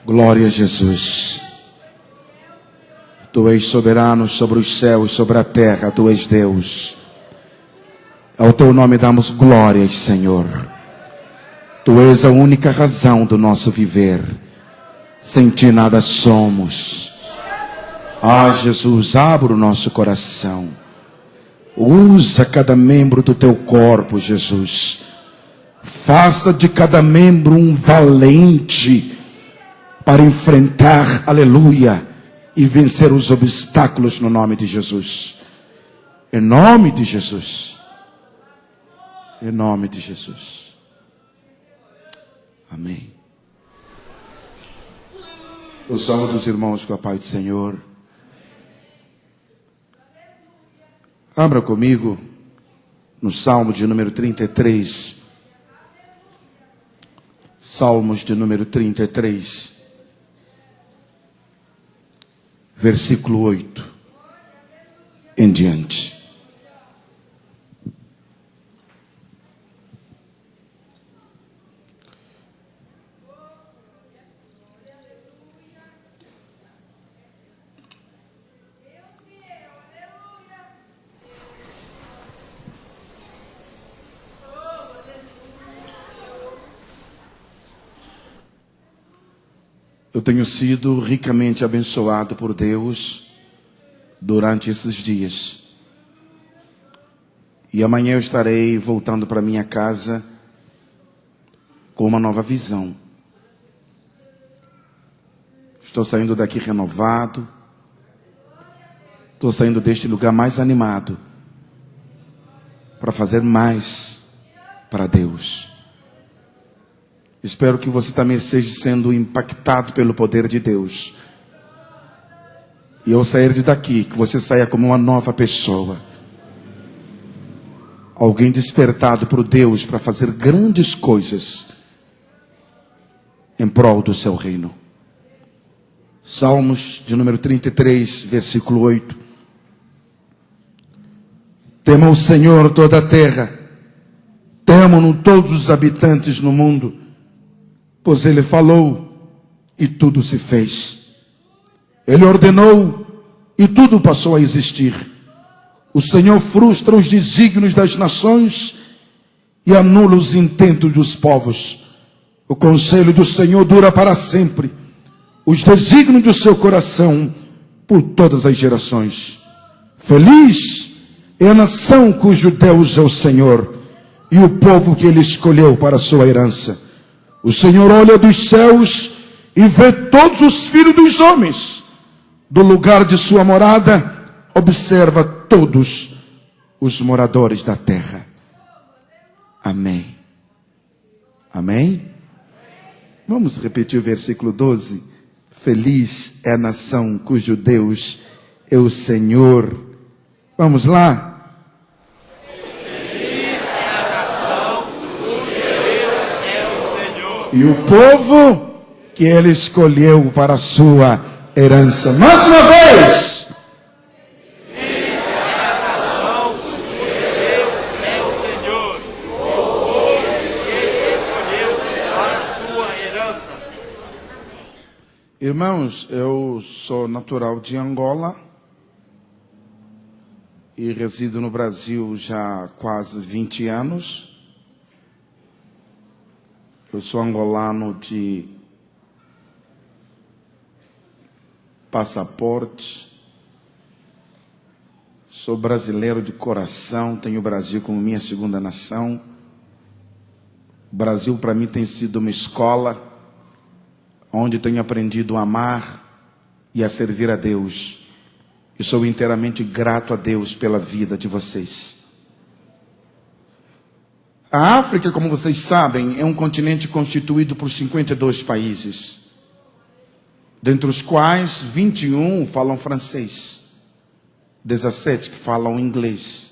Glória a Jesus. Tu és soberano sobre os céus, sobre a terra, Tu és Deus. Ao Teu nome damos glórias, Senhor. Tu és a única razão do nosso viver. Sem Ti nada somos. Ah, Jesus, abra o nosso coração. Usa cada membro do Teu corpo, Jesus. Faça de cada membro um valente para enfrentar, aleluia, e vencer os obstáculos no nome de Jesus. Em nome de Jesus. Em nome de Jesus. Amém. O salmo dos irmãos com a paz do Senhor. Abra comigo no Salmo de número 33. Salmos de número 33. Versículo 8 em diante. Eu tenho sido ricamente abençoado por Deus durante esses dias. E amanhã eu estarei voltando para minha casa com uma nova visão. Estou saindo daqui renovado. Estou saindo deste lugar mais animado para fazer mais para Deus. Espero que você também esteja sendo impactado pelo poder de Deus. E ao sair de daqui, que você saia como uma nova pessoa. Alguém despertado por Deus para fazer grandes coisas em prol do seu reino. Salmos de número 33, versículo 8. Tema o Senhor toda a terra. Temam-no todos os habitantes no mundo. Pois Ele falou e tudo se fez. Ele ordenou e tudo passou a existir. O Senhor frustra os desígnios das nações e anula os intentos dos povos. O conselho do Senhor dura para sempre. Os desígnios do seu coração por todas as gerações. Feliz é a nação cujo Deus é o Senhor e o povo que Ele escolheu para a sua herança. O Senhor olha dos céus e vê todos os filhos dos homens. Do lugar de sua morada, observa todos os moradores da terra. Amém. Amém? Vamos repetir o versículo 12. Feliz é a nação cujo Deus é o Senhor. Vamos lá. E o povo que Ele escolheu para a sua herança. Mais uma vez. Irmãos, eu sou natural de Angola e resido no Brasil já há quase 20 anos. Eu sou angolano de passaporte, sou brasileiro de coração, tenho o Brasil como minha segunda nação. O Brasil para mim tem sido uma escola onde tenho aprendido a amar e a servir a Deus. E sou inteiramente grato a Deus pela vida de vocês. A África, como vocês sabem, é um continente constituído por 52 países, dentre os quais 21 falam francês, 17 que falam inglês,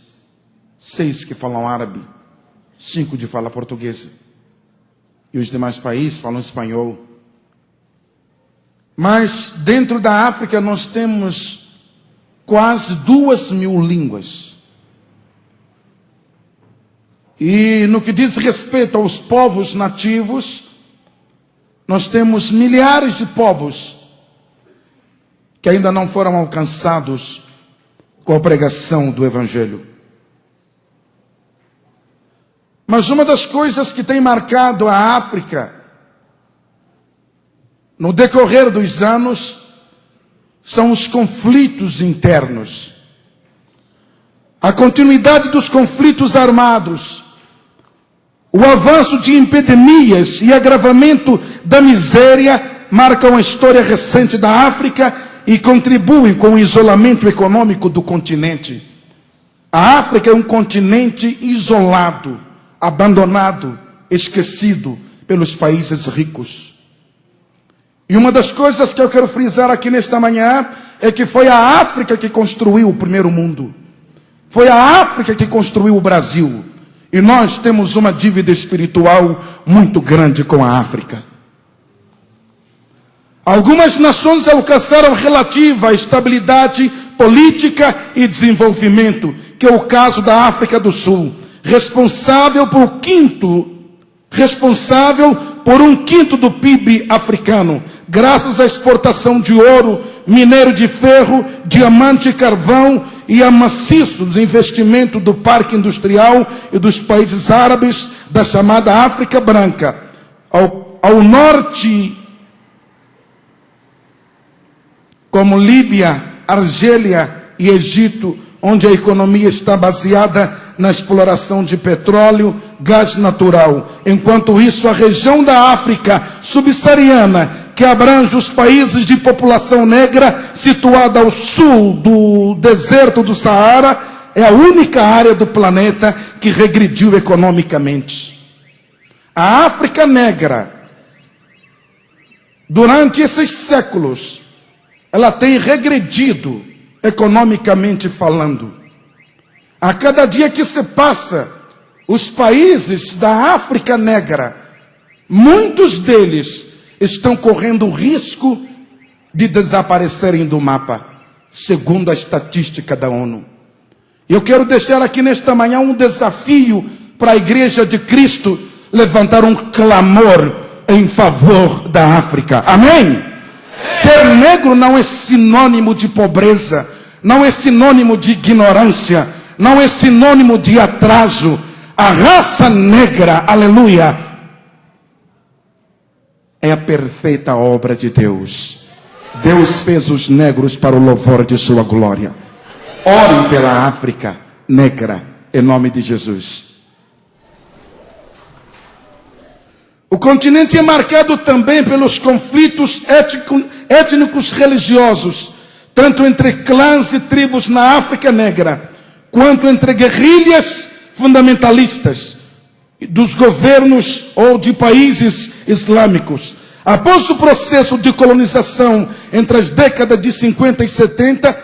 6 que falam árabe, 5 de fala portuguesa, e os demais países falam espanhol. Mas dentro da África nós temos quase 2.000 línguas. E no que diz respeito aos povos nativos, nós temos milhares de povos que ainda não foram alcançados com a pregação do Evangelho. Mas uma das coisas que tem marcado a África no decorrer dos anos são os conflitos internos. A continuidade dos conflitos armados, o avanço de epidemias e agravamento da miséria marcam a história recente da África e contribuem com o isolamento econômico do continente. A África é um continente isolado, abandonado, esquecido pelos países ricos. E uma das coisas que eu quero frisar aqui nesta manhã é que foi a África que construiu o primeiro mundo. Foi a África que construiu o Brasil. E nós temos uma dívida espiritual muito grande com a África. Algumas nações alcançaram relativa estabilidade política e desenvolvimento, que é o caso da África do Sul, responsável por um quinto do PIB africano, graças à exportação de ouro, minério de ferro, diamante e carvão e a maciços investimento do parque industrial e dos países árabes da chamada África Branca. Ao norte, como Líbia, Argélia e Egito, onde a economia está baseada na exploração de petróleo, gás natural. Enquanto isso, a região da África subsaariana, que abrange os países de população negra, situada ao sul do deserto do Saara, é a única área do planeta que regrediu economicamente. A África negra, durante esses séculos, ela tem regredido economicamente falando. A cada dia que se passa, os países da África negra, muitos deles estão correndo o risco de desaparecerem do mapa, segundo a estatística da ONU. Eu quero deixar aqui nesta manhã um desafio para a Igreja de Cristo levantar um clamor em favor da África. Amém? Ser negro não é sinônimo de pobreza, não é sinônimo de ignorância, não é sinônimo de atraso. A raça negra, aleluia, é a perfeita obra de Deus. Deus fez os negros para o louvor de sua glória. Orem pela África negra, em nome de Jesus. O continente é marcado também pelos conflitos étnicos religiosos, tanto entre clãs e tribos na África negra, quanto entre guerrilhas fundamentalistas dos governos ou de países islâmicos. Após o processo de colonização entre as décadas de 50 e 70,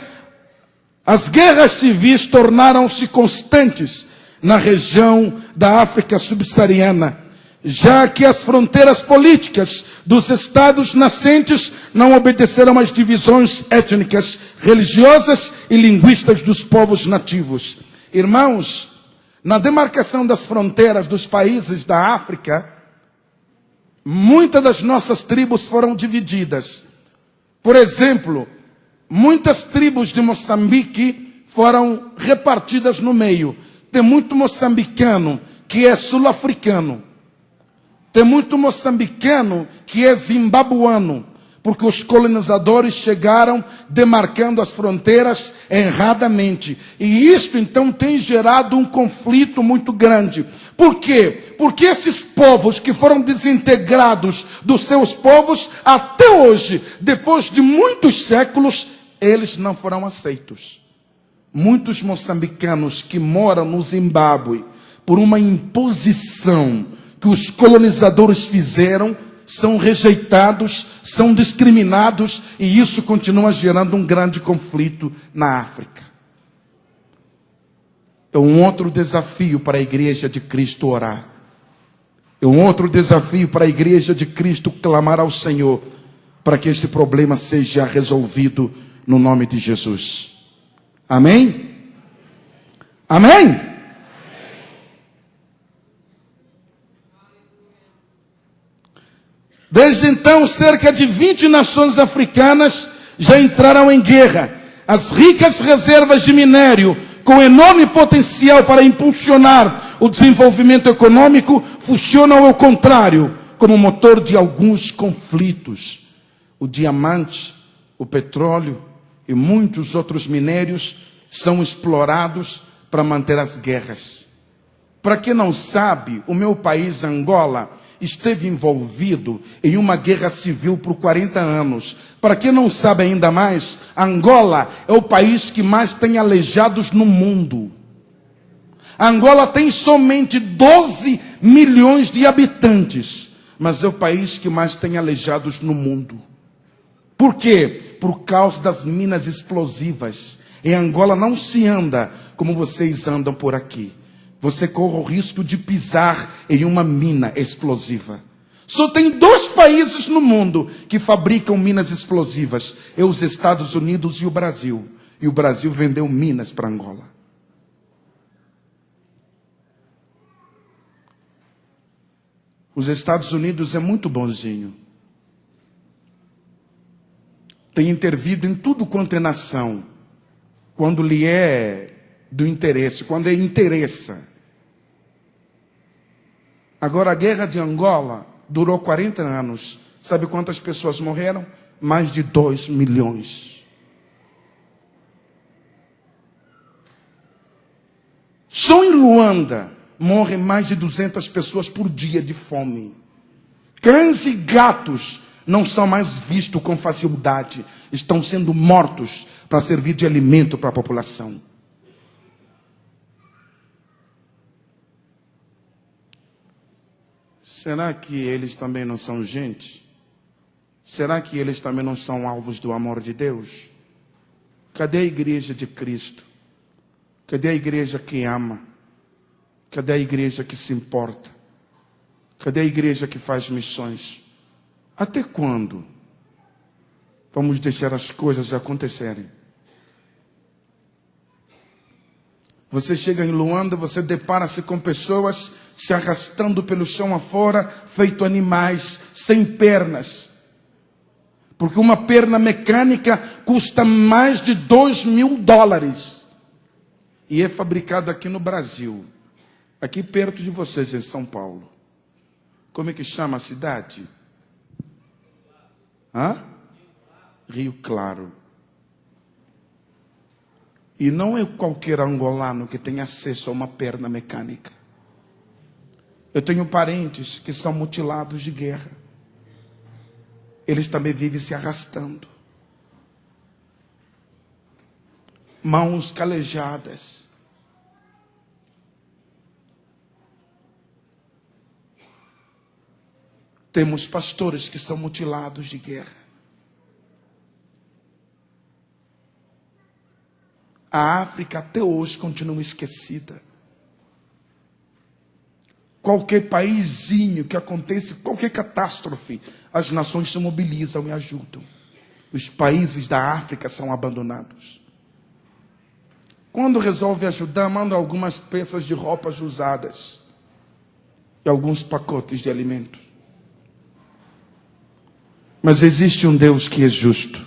as guerras civis tornaram-se constantes na região da África subsaariana, já que as fronteiras políticas dos estados nascentes não obedeceram às divisões étnicas, religiosas e linguísticas dos povos nativos. Irmãos, na demarcação das fronteiras dos países da África, muitas das nossas tribos foram divididas. Por exemplo, muitas tribos de Moçambique foram repartidas no meio. Tem muito moçambicano que é sul-africano. Tem muito moçambicano que é zimbabuano, porque os colonizadores chegaram demarcando as fronteiras erradamente. E isto então tem gerado um conflito muito grande. Por quê? Porque esses povos que foram desintegrados dos seus povos, até hoje, depois de muitos séculos, eles não foram aceitos. Muitos moçambicanos que moram no Zimbábue, por uma imposição que os colonizadores fizeram, são rejeitados, são discriminados, e isso continua gerando um grande conflito na África. É um outro desafio para a Igreja de Cristo orar. É um outro desafio para a Igreja de Cristo clamar ao Senhor, para que este problema seja resolvido no nome de Jesus. Amém? Amém? Desde então, cerca de 20 nações africanas já entraram em guerra. As ricas reservas de minério, com enorme potencial para impulsionar o desenvolvimento econômico, funcionam ao contrário, como motor de alguns conflitos. O diamante, o petróleo e muitos outros minérios são explorados para manter as guerras. Para quem não sabe, o meu país, Angola, esteve envolvido em uma guerra civil por 40 anos. Para quem não sabe ainda mais, Angola é o país que mais tem aleijados no mundo. Angola tem somente 12 milhões de habitantes, mas é o país que mais tem aleijados no mundo. Por quê? Por causa das minas explosivas. Em Angola não se anda como vocês andam por aqui. Você corre o risco de pisar em uma mina explosiva. Só tem 2 países no mundo que fabricam minas explosivas. É os Estados Unidos e o Brasil. E o Brasil vendeu minas para Angola. Os Estados Unidos é muito bonzinho. Tem intervido em tudo quanto é nação, quando lhe é do interesse, quando interessa. Agora, a guerra de Angola durou 40 anos. Sabe quantas pessoas morreram? Mais de 2 milhões. Só em Luanda morrem mais de 200 pessoas por dia de fome. Cães e gatos não são mais vistos com facilidade. Estão sendo mortos para servir de alimento para a população. Será que eles também não são gente? Será que eles também não são alvos do amor de Deus? Cadê a igreja de Cristo? Cadê a igreja que ama? Cadê a igreja que se importa? Cadê a igreja que faz missões? Até quando vamos deixar as coisas acontecerem? Você chega em Luanda, você depara-se com pessoas se arrastando pelo chão afora, feito animais, sem pernas. Porque uma perna mecânica custa mais de $2.000. E é fabricada aqui no Brasil. Aqui perto de vocês, em São Paulo. Como é que chama a cidade? Rio Claro. E não é qualquer angolano que tem acesso a uma perna mecânica. Eu tenho parentes que são mutilados de guerra. Eles também vivem se arrastando. Mãos calejadas. Temos pastores que são mutilados de guerra. A África até hoje continua esquecida. Qualquer paísinho que aconteça, qualquer catástrofe, as nações se mobilizam e ajudam. Os países da África são abandonados. Quando resolve ajudar, manda algumas peças de roupas usadas e alguns pacotes de alimentos. Mas existe um Deus que é justo.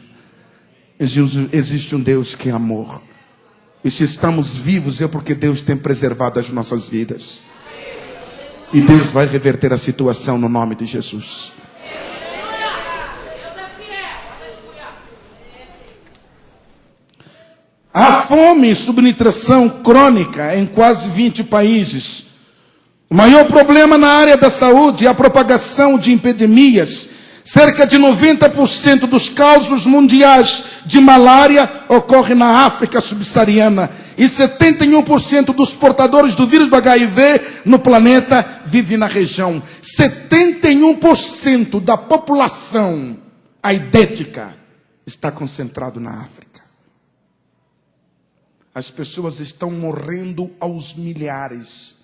Existe um Deus que é amor. E se estamos vivos é porque Deus tem preservado as nossas vidas. E Deus vai reverter a situação no nome de Jesus. Há fome e subnutrição crônica em quase 20 países. O maior problema na área da saúde é a propagação de epidemias. Cerca de 90% dos casos mundiais de malária ocorrem na África subsaariana. E 71% dos portadores do vírus do HIV no planeta vivem na região. 71% da população aidética está concentrado na África. As pessoas estão morrendo aos milhares.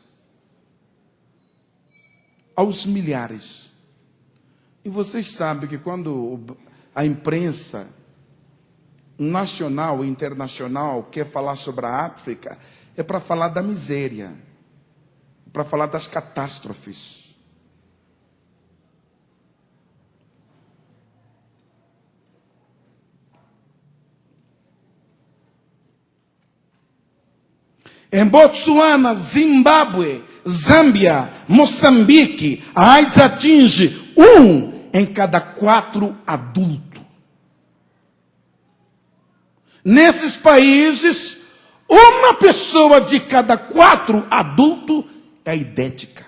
Aos milhares. E vocês sabem que quando a imprensa nacional e internacional quer falar sobre a África, é para falar da miséria, para falar das catástrofes. Em Botsuana, Zimbábue, Zâmbia, Moçambique, a AIDS atinge 1 em cada 4 adultos. Nesses países, uma pessoa de cada 4 adultos é idética.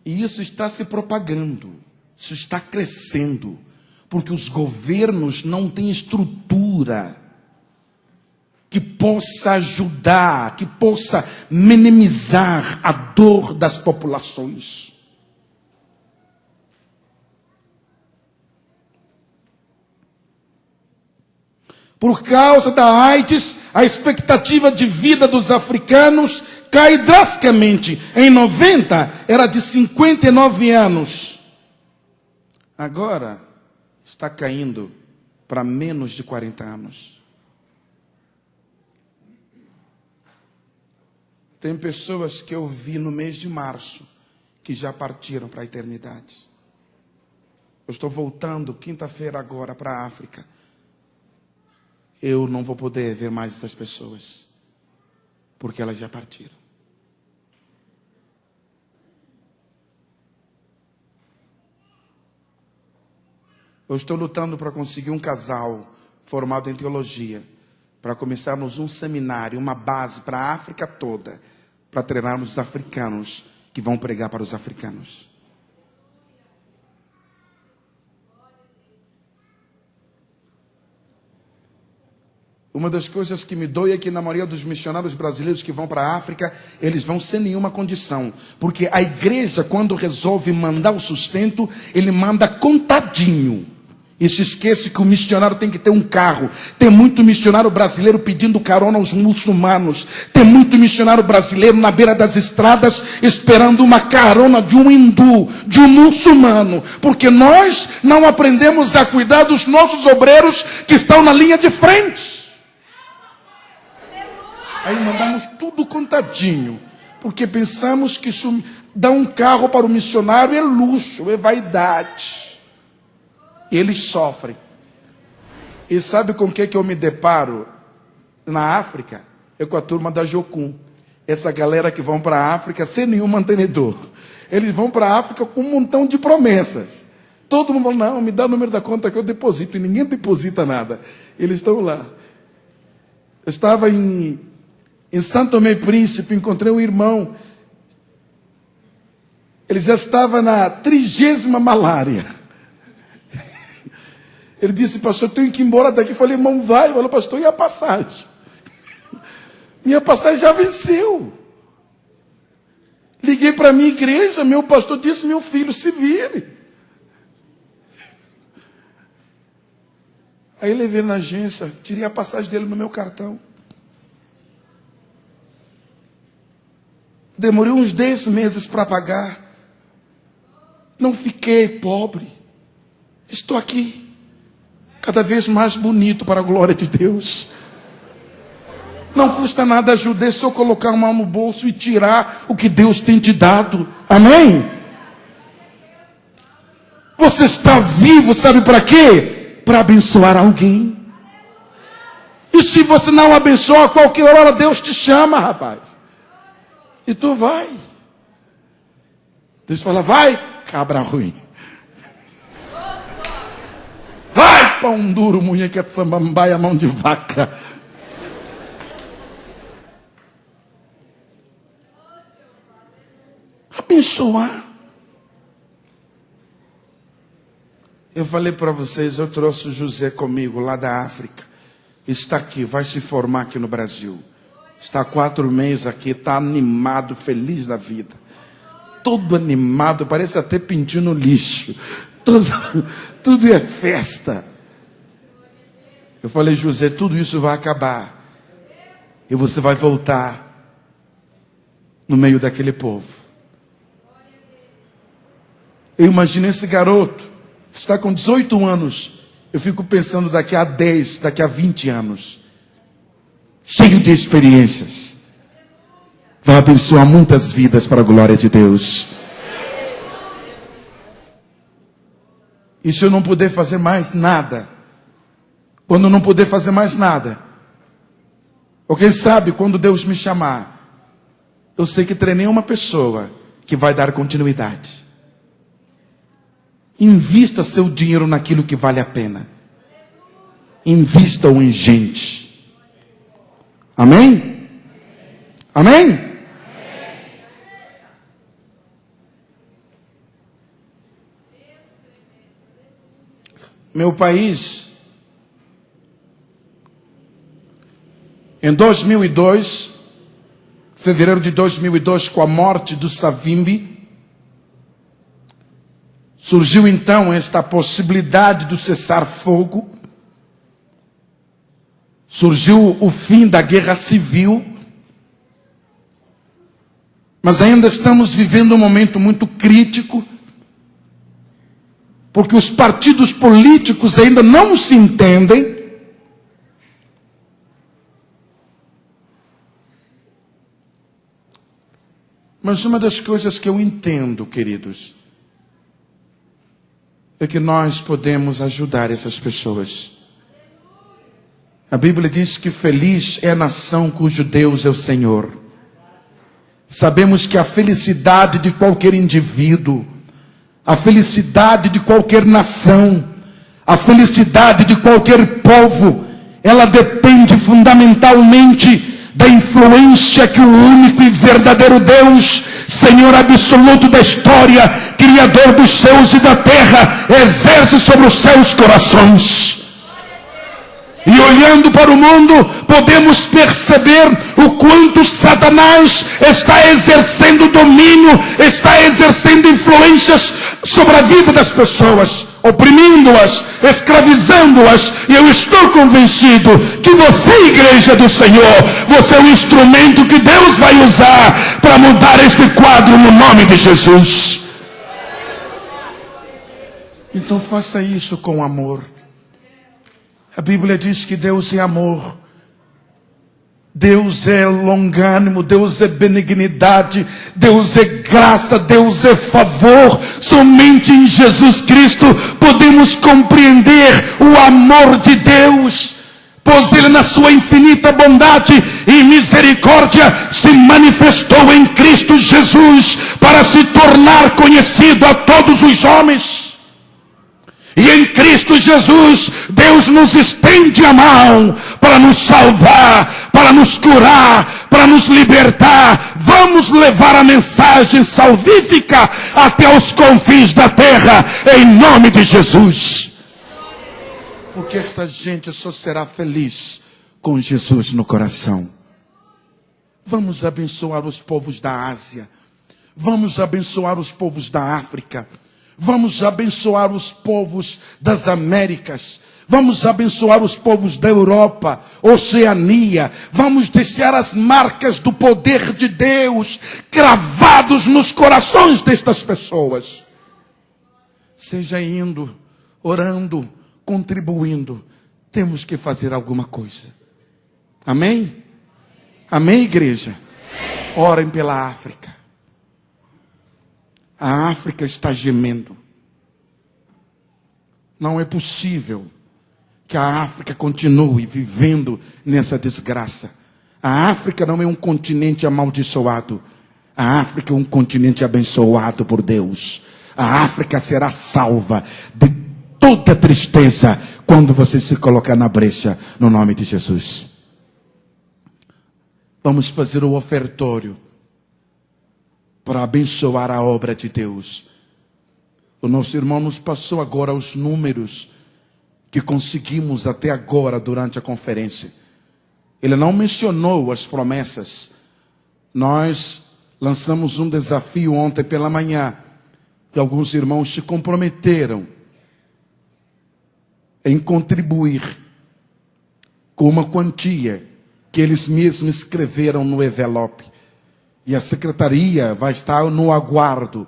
E isso está se propagando, isso está crescendo, porque os governos não têm estrutura que possa ajudar, que possa minimizar a dor das populações. Por causa da AIDS, a expectativa de vida dos africanos cai drasticamente. Em 90, era de 59 anos. Agora, está caindo para menos de 40 anos. Tem pessoas que eu vi no mês de março que já partiram para a eternidade. Eu estou voltando quinta-feira agora para a África. Eu não vou poder ver mais essas pessoas, porque elas já partiram. Eu estou lutando para conseguir um casal formado em teologia, para começarmos um seminário, uma base para a África toda, para treinarmos os africanos que vão pregar para os africanos. Uma das coisas que me dói é que na maioria dos missionários brasileiros que vão para a África, eles vão sem nenhuma condição. Porque a igreja, quando resolve mandar o sustento, ele manda contadinho. E se esquece que o missionário tem que ter um carro. Tem muito missionário brasileiro pedindo carona aos muçulmanos. Tem muito missionário brasileiro na beira das estradas esperando uma carona de um hindu, de um muçulmano. Porque nós não aprendemos a cuidar dos nossos obreiros que estão na linha de frente. Aí mandamos tudo contadinho, porque pensamos que isso dar um carro para o missionário é luxo, é vaidade. E eles sofrem. E sabe com o que eu me deparo na África? É com a turma da Jocum. Essa galera que vão para a África sem nenhum mantenedor. Eles vão para a África com um montão de promessas. Todo mundo fala, não, me dá o número da conta que eu deposito. E ninguém deposita nada. Eles estão lá. Eu estava em São Tomé e Príncipe, encontrei um irmão. Ele já estava na 30ª malária. Ele disse, pastor, eu tenho que ir embora daqui. Eu falei, irmão, vai. Eu falei, pastor, e a passagem? Minha passagem já venceu. Liguei para a minha igreja, meu pastor disse, meu filho, se vire. Aí levei na agência, tirei a passagem dele no meu cartão. Demorei uns 10 meses para pagar. Não fiquei pobre. Estou aqui. Cada vez mais bonito para a glória de Deus. Não custa nada ajudar, é só colocar a mão no bolso e tirar o que Deus tem te dado. Amém? Você está vivo, sabe para quê? Para abençoar alguém. E se você não abençoa, a qualquer hora Deus te chama, rapaz. E tu vai. Deus fala, vai, cabra ruim. Vai, pão duro, mulher que é sambambaia, mão de vaca. Abençoar. Eu falei para vocês, eu trouxe o José comigo lá da África. Está aqui, vai se formar aqui no Brasil. Está há 4 meses aqui, está animado, feliz da vida. Todo animado, parece até pintinho no lixo. Tudo é festa. Eu falei, José, tudo isso vai acabar. E você vai voltar no meio daquele povo. Eu imagino esse garoto, está com 18 anos. Eu fico pensando daqui a 10, daqui a 20 anos. Cheio de experiências. Vai abençoar muitas vidas para a glória de Deus. E se eu não puder fazer mais nada, quando eu não puder fazer mais nada, Ou quem sabe, quando Deus me chamar, eu sei que treinei uma pessoa que vai dar continuidade. Invista seu dinheiro naquilo que vale a pena. Invista-o em gente. Amém? Amém? Meu país, em 2002, fevereiro de 2002, com a morte do Savimbi, surgiu então esta possibilidade do cessar-fogo, surgiu o fim da guerra civil, mas ainda estamos vivendo um momento muito crítico, porque os partidos políticos ainda não se entendem. Mas uma das coisas que eu entendo, queridos, é que nós podemos ajudar essas pessoas. A Bíblia diz que feliz é a nação cujo Deus é o Senhor. Sabemos que a felicidade de qualquer indivíduo, a felicidade de qualquer nação, a felicidade de qualquer povo, ela depende fundamentalmente da influência que o único e verdadeiro Deus, Senhor absoluto da história, Criador dos céus e da terra, exerce sobre os seus corações. E olhando para o mundo, podemos perceber o quanto Satanás está exercendo domínio, está exercendo influências sobre a vida das pessoas, oprimindo-as, escravizando-as. E eu estou convencido que você, igreja do Senhor, você é o instrumento que Deus vai usar para mudar este quadro no nome de Jesus. Então faça isso com amor. A Bíblia diz que Deus é amor, Deus é longânimo, Deus é benignidade, Deus é graça, Deus é favor. Somente em Jesus Cristo podemos compreender o amor de Deus, pois Ele, na sua infinita bondade e misericórdia, se manifestou em Cristo Jesus para se tornar conhecido a todos os homens. E em Cristo Jesus, Deus nos estende a mão para nos salvar, para nos curar, para nos libertar. Vamos levar a mensagem salvífica até os confins da terra, em nome de Jesus. Porque esta gente só será feliz com Jesus no coração. Vamos abençoar os povos da Ásia. Vamos abençoar os povos da África. Vamos abençoar os povos das Américas. Vamos abençoar os povos da Europa, Oceania. Vamos deixar as marcas do poder de Deus cravados nos corações destas pessoas. Seja indo, orando, contribuindo. Temos que fazer alguma coisa. Amém? Amém, igreja? Orem pela África. A África está gemendo. Não é possível que a África continue vivendo nessa desgraça. A África não é um continente amaldiçoado. A África é um continente abençoado por Deus. A África será salva de toda tristeza quando você se colocar na brecha no nome de Jesus. Vamos fazer o ofertório para abençoar a obra de Deus. O nosso irmão nos passou agora os números que conseguimos até agora durante a conferência. Ele não mencionou as promessas. Nós lançamos um desafio ontem pela manhã e alguns irmãos se comprometeram em contribuir com uma quantia que eles mesmos escreveram no envelope. E a secretaria vai estar no aguardo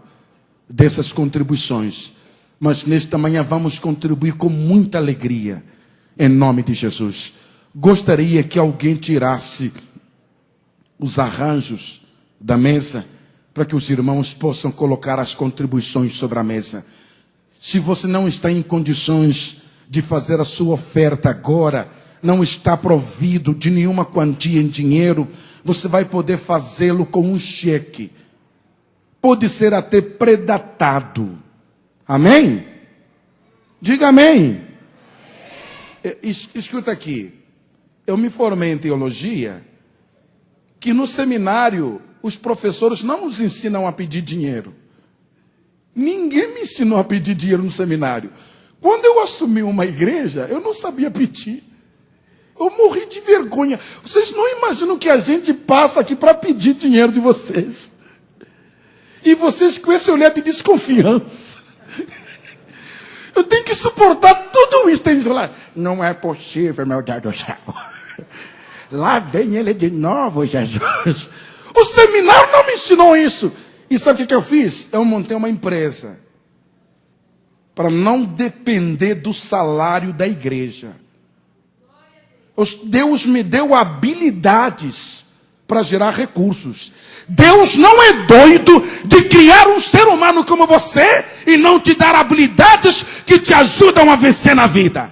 dessas contribuições. Mas nesta manhã vamos contribuir com muita alegria, em nome de Jesus. Gostaria que alguém tirasse os arranjos da mesa, para que os irmãos possam colocar as contribuições sobre a mesa. Se você não está em condições de fazer a sua oferta agora, não está provido de nenhuma quantia em dinheiro, você vai poder fazê-lo com um cheque. Pode ser até predatado. Amém? Diga amém. Escuta aqui. Eu me formei em teologia, que no seminário os professores não nos ensinam a pedir dinheiro. Ninguém me ensinou a pedir dinheiro no seminário. Quando eu assumi uma igreja, eu não sabia pedir. Eu morri de vergonha. Vocês não imaginam o que a gente passa aqui para pedir dinheiro de vocês. E vocês com esse olhar de desconfiança. Eu tenho que suportar tudo isso. Tem que falar, não é possível, meu Deus do céu. Lá vem ele de novo, Jesus. O seminário não me ensinou isso. E sabe o que eu fiz? Eu montei uma empresa para não depender do salário da igreja. Deus me deu habilidades para gerar recursos. Deus não é doido de criar um ser humano como você e não te dar habilidades que te ajudam a vencer na vida.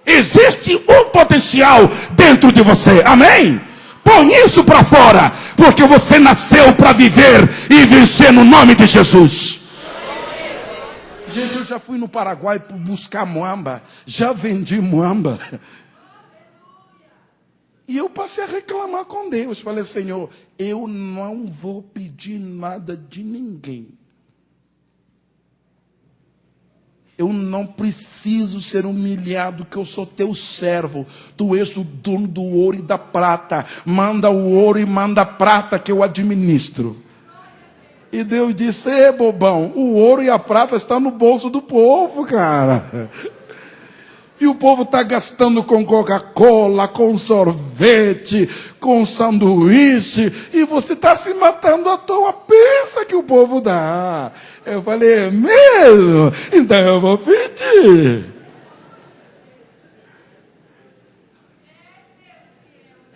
Existe um potencial dentro de você. Amém? Põe isso para fora, porque você nasceu para viver e vencer no nome de Jesus. Gente, eu já fui no Paraguai buscar muamba. Já vendi muamba. E eu passei a reclamar com Deus. Falei, Senhor, eu não vou pedir nada de ninguém. Eu não preciso ser humilhado, que eu sou teu servo. Tu és o dono do ouro e da prata. Manda o ouro e manda a prata que eu administro. E Deus disse, ei, bobão, o ouro e a prata estão no bolso do povo, cara. E o povo está gastando com Coca-Cola, com sorvete, com sanduíche. E você está se matando à toa. Pensa que o povo dá. Eu falei, é mesmo? Então eu vou pedir.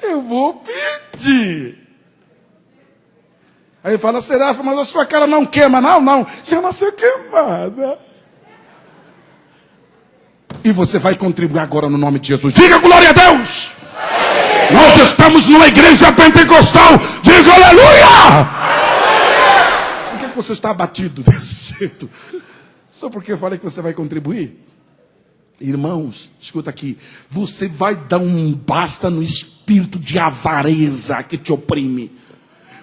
Eu vou pedir. Aí fala, Serafim, mas a sua cara não queima. Não, já nasceu queimada. E você vai contribuir agora no nome de Jesus. Diga glória a Deus. Nós estamos numa igreja pentecostal. Diga aleluia. Por que você está abatido desse jeito? Só porque eu falei que você vai contribuir? Irmãos, escuta aqui. Você vai dar um basta no espírito de avareza que te oprime.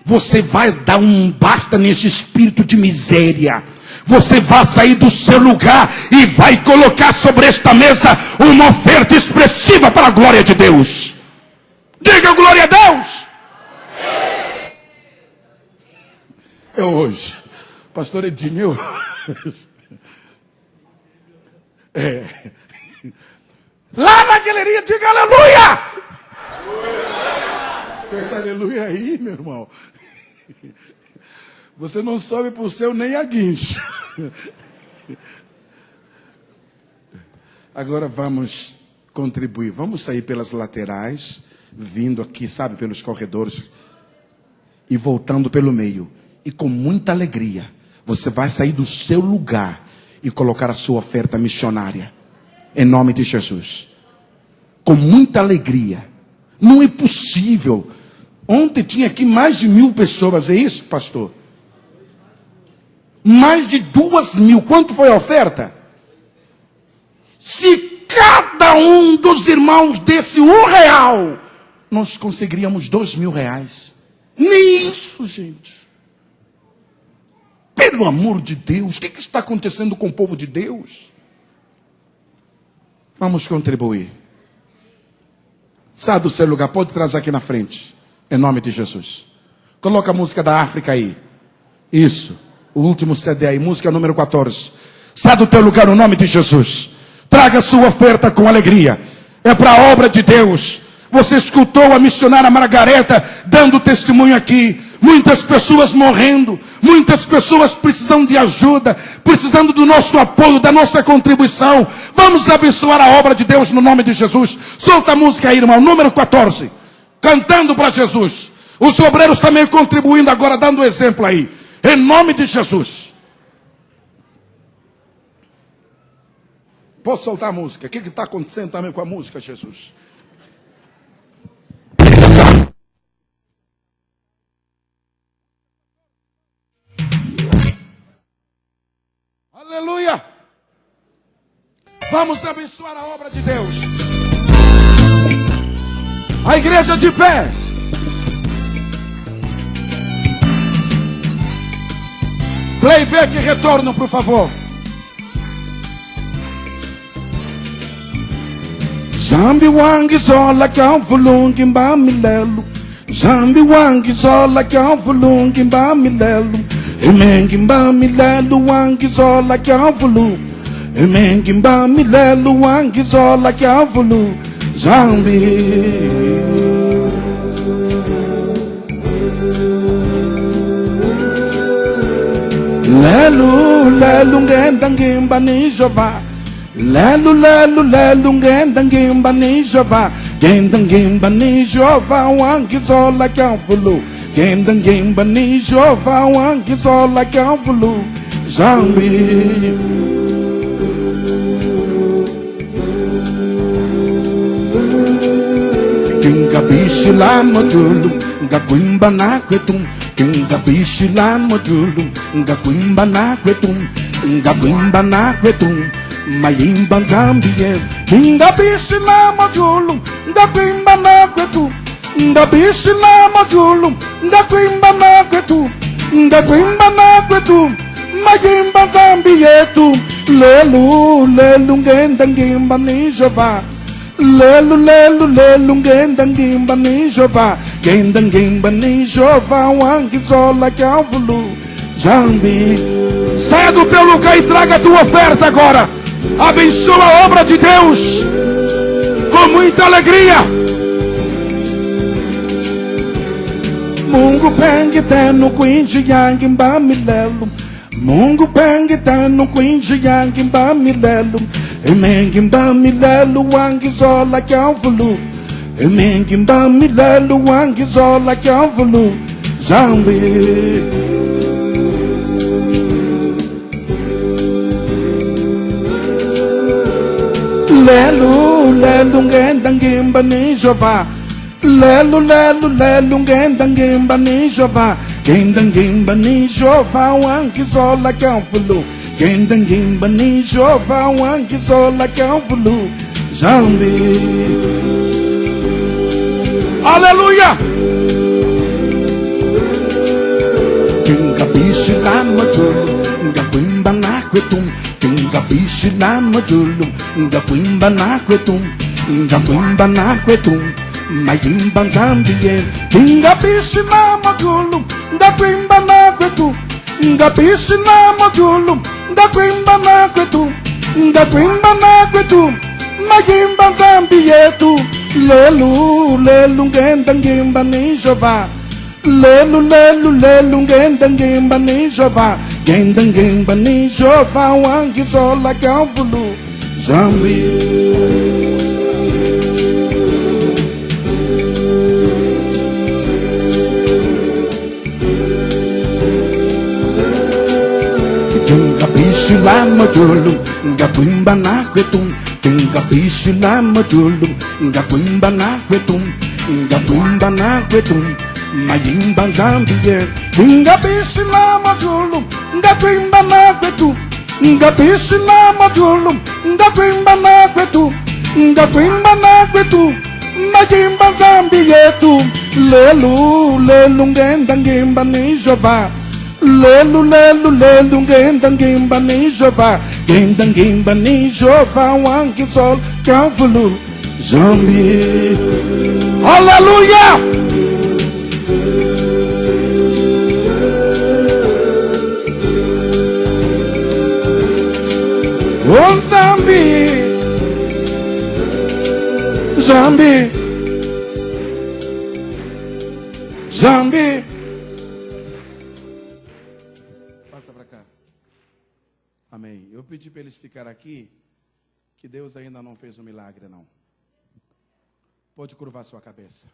Você vai dar um basta nesse espírito de miséria. Você vai sair do seu lugar e vai colocar sobre esta mesa uma oferta expressiva para a glória de Deus. Diga glória a Deus. É hoje. Pastor Edinho. Lá na galeria, diga aleluia. Com essa aleluia aí, meu irmão. Você não sobe para o céu nem a guincho. Agora vamos contribuir. Vamos sair pelas laterais, vindo aqui, sabe, pelos corredores, e voltando pelo meio. E com muita alegria, você vai sair do seu lugar e colocar a sua oferta missionária. Em nome de Jesus. Com muita alegria. Não é possível. Ontem tinha aqui mais de 1.000 pessoas. É isso, pastor? Mais de 2.000. Quanto foi a oferta? Se cada um dos irmãos desse R$1, nós conseguiríamos R$2.000. Nem isso, gente. Pelo amor de Deus, o que está acontecendo com o povo de Deus? Vamos contribuir. Sai do seu lugar, pode trazer aqui na frente. Em nome de Jesus. Coloca a música da África aí. Isso. O último CD aí, música número 14. Sai do teu lugar no nome de Jesus. Traga sua oferta com alegria. É para a obra de Deus. Você escutou a missionária Margareta dando testemunho aqui. Muitas pessoas morrendo. Muitas pessoas precisando de ajuda. Precisando do nosso apoio, da nossa contribuição. Vamos abençoar a obra de Deus no nome de Jesus. Solta a música aí, irmão. Número 14. Cantando para Jesus. Os obreiros também contribuindo agora, dando exemplo aí. Em nome de Jesus. Posso soltar a música? O que está acontecendo também com a música, Jesus? Vamos abençoar a obra de Deus. A igreja de pé. Playback e retorno, por favor. Zambi wangi zola kya fulungi mba milelu. Zambi wangi zola kya fulungi mba milelu. Emengi mba milelu wangi zola kya fulu. Emengi mba milelu wangi zola kya fulu. Zambi. Lelu lelu ngenda ngimba ni Jova. Lelu lelu lelu ngenda ngimba ni Jova. Ngenda ngimba ni Jova wangi zola kya fulu. Ngenda ngimba ni Jova wangi zola kya fulu. Zambi. Kinga bishi la mojulu ngakwimba na kwetum. Kinga bishi la mojulu ngakwimba na kwetum. Ngakwimba na kwetum. Mayimba Zambia. Kinga bishi la mojulu ngakwimba na kwetum. Ngabishi la mojulu ngakwimba na kwetum. Ngakwimba na kwetum. Mayimba Zambia tu. Lelu lelu ngenda ngimba ni Jova. Lelu lelu lelu ngenda ngimba ni Jova. Ngenda ngimba ni Jova wangi zola kya fulu. Zambi. Saia do teu lugar e traga a tua oferta agora. Abençoa a obra de Deus com muita alegria. Mungu pengi tenu kuinji yangi mba milelu. Mungu pengi tenu kuinji yangi mba milelu. Emengi mba milelu wangi zola kya fulu. Emengi mba milelu wangi zola kya fulu. Zambi. Lelu lelu ngenda ngimba ni Jova. Lelu lelu lelu ngenda ngimba ni Jova. Ngenda ngimba ni Jova wangi zola kya fulu. Ngenda ngimba ni Jova wangi zola kya fulu. Zambi. Aleluia. Kinga bishi la majulu ngakwimba na kwetum. Kinga bishi la majulu ngakwimba na kwetum. Ngakwimba na kwetum. Mayimba Zambia. Kinga bishi la majulu ngakwimba na kwetum. Ngabishi la majulu ngakwimba na kwetum. Ngakwimba na kwetum. Mayimba Zambia tu. Lelu lelu ngenda ngimba ni Jova. Lelu lelu lelu ngenda ngimba ni Jova. Ngenda ngimba ni Jova wangi zola kya fulu. Zambi. Kinga bishi la majulu ngakwimba na kwetum. Kinga bishi la majulu ngakwimba na kwetum. Ngakwimba na kwetum. Mayimba Zambia. Kinga bishi la majulu ngakwimba na kwetum. Ngabishi la majulu ngakwimba na kwetum. Ngakwimba na kwetum. Mayimba Zambia tu. Lelu lelu ngenda ngimba ni Jova. Lelu lelu lelu ngenda ngimba ni Jova. Ngenda ngimba ni Jova wangi zola kya fulu. Zambi. Aleluia. Oh Zambi. Zambi. Zambi. Passa para cá. Amém. Eu pedi para eles ficarem aqui, que Deus ainda não fez um milagre, não. Pode curvar sua cabeça.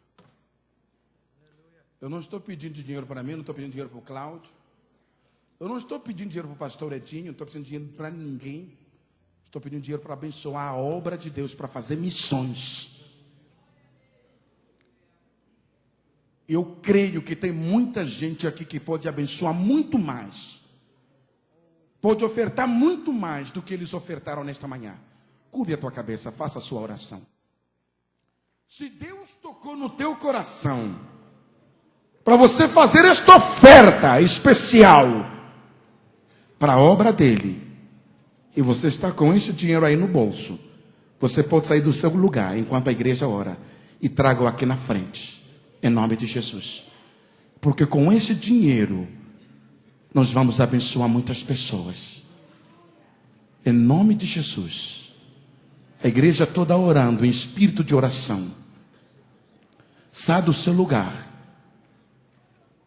Eu não estou pedindo dinheiro para mim, não estou pedindo dinheiro para o Cláudio. Eu não estou pedindo dinheiro para o pastor Edinho, não estou pedindo dinheiro para ninguém. Estou pedindo dinheiro para abençoar a obra de Deus, para fazer missões. Eu creio que tem muita gente aqui que pode abençoar muito mais. Pode ofertar muito mais do que eles ofertaram nesta manhã. Curve a tua cabeça, faça a sua oração. Se Deus tocou no teu coração para você fazer esta oferta especial para a obra dele, e você está com esse dinheiro aí no bolso, você pode sair do seu lugar enquanto a igreja ora e traga-o aqui na frente, em nome de Jesus. Porque com esse dinheiro nós vamos abençoar muitas pessoas. Em nome de Jesus. A igreja toda orando em espírito de oração. Sai do seu lugar.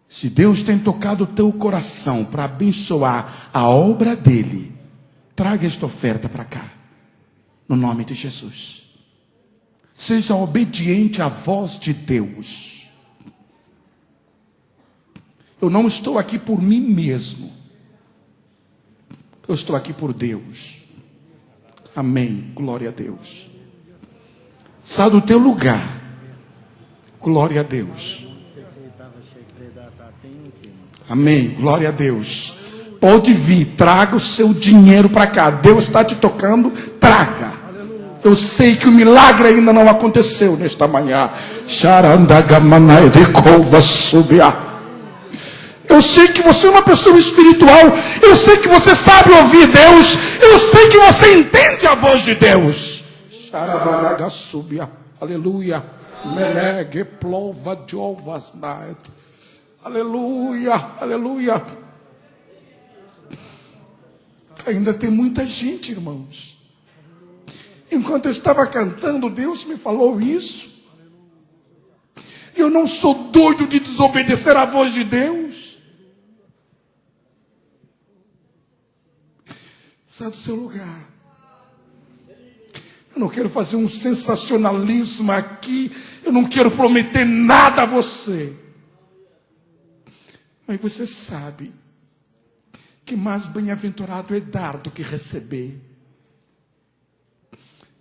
Se Deus tem tocado o teu coração para abençoar a obra dele, traga esta oferta para cá. No nome de Jesus. Seja obediente à voz de Deus. Eu não estou aqui por mim mesmo. Eu estou aqui por Deus. Amém. Glória a Deus. Sai do teu lugar. Glória a Deus. Amém. Glória a Deus. Pode vir. Traga o seu dinheiro para cá. Deus está te tocando. Traga. Eu sei que o milagre ainda não aconteceu nesta manhã. Eu sei que você é uma pessoa espiritual. Eu sei que você sabe ouvir Deus. Eu sei que você entende a voz de Deus. Aleluia. Aleluia. Aleluia. Ainda tem muita gente, irmãos. Enquanto eu estava cantando, Deus me falou isso. Eu não sou doido de desobedecer à voz de Deus. Sai do seu lugar. Eu não quero fazer um sensacionalismo aqui. Eu não quero prometer nada a você. Mas você sabe que mais bem-aventurado é dar do que receber.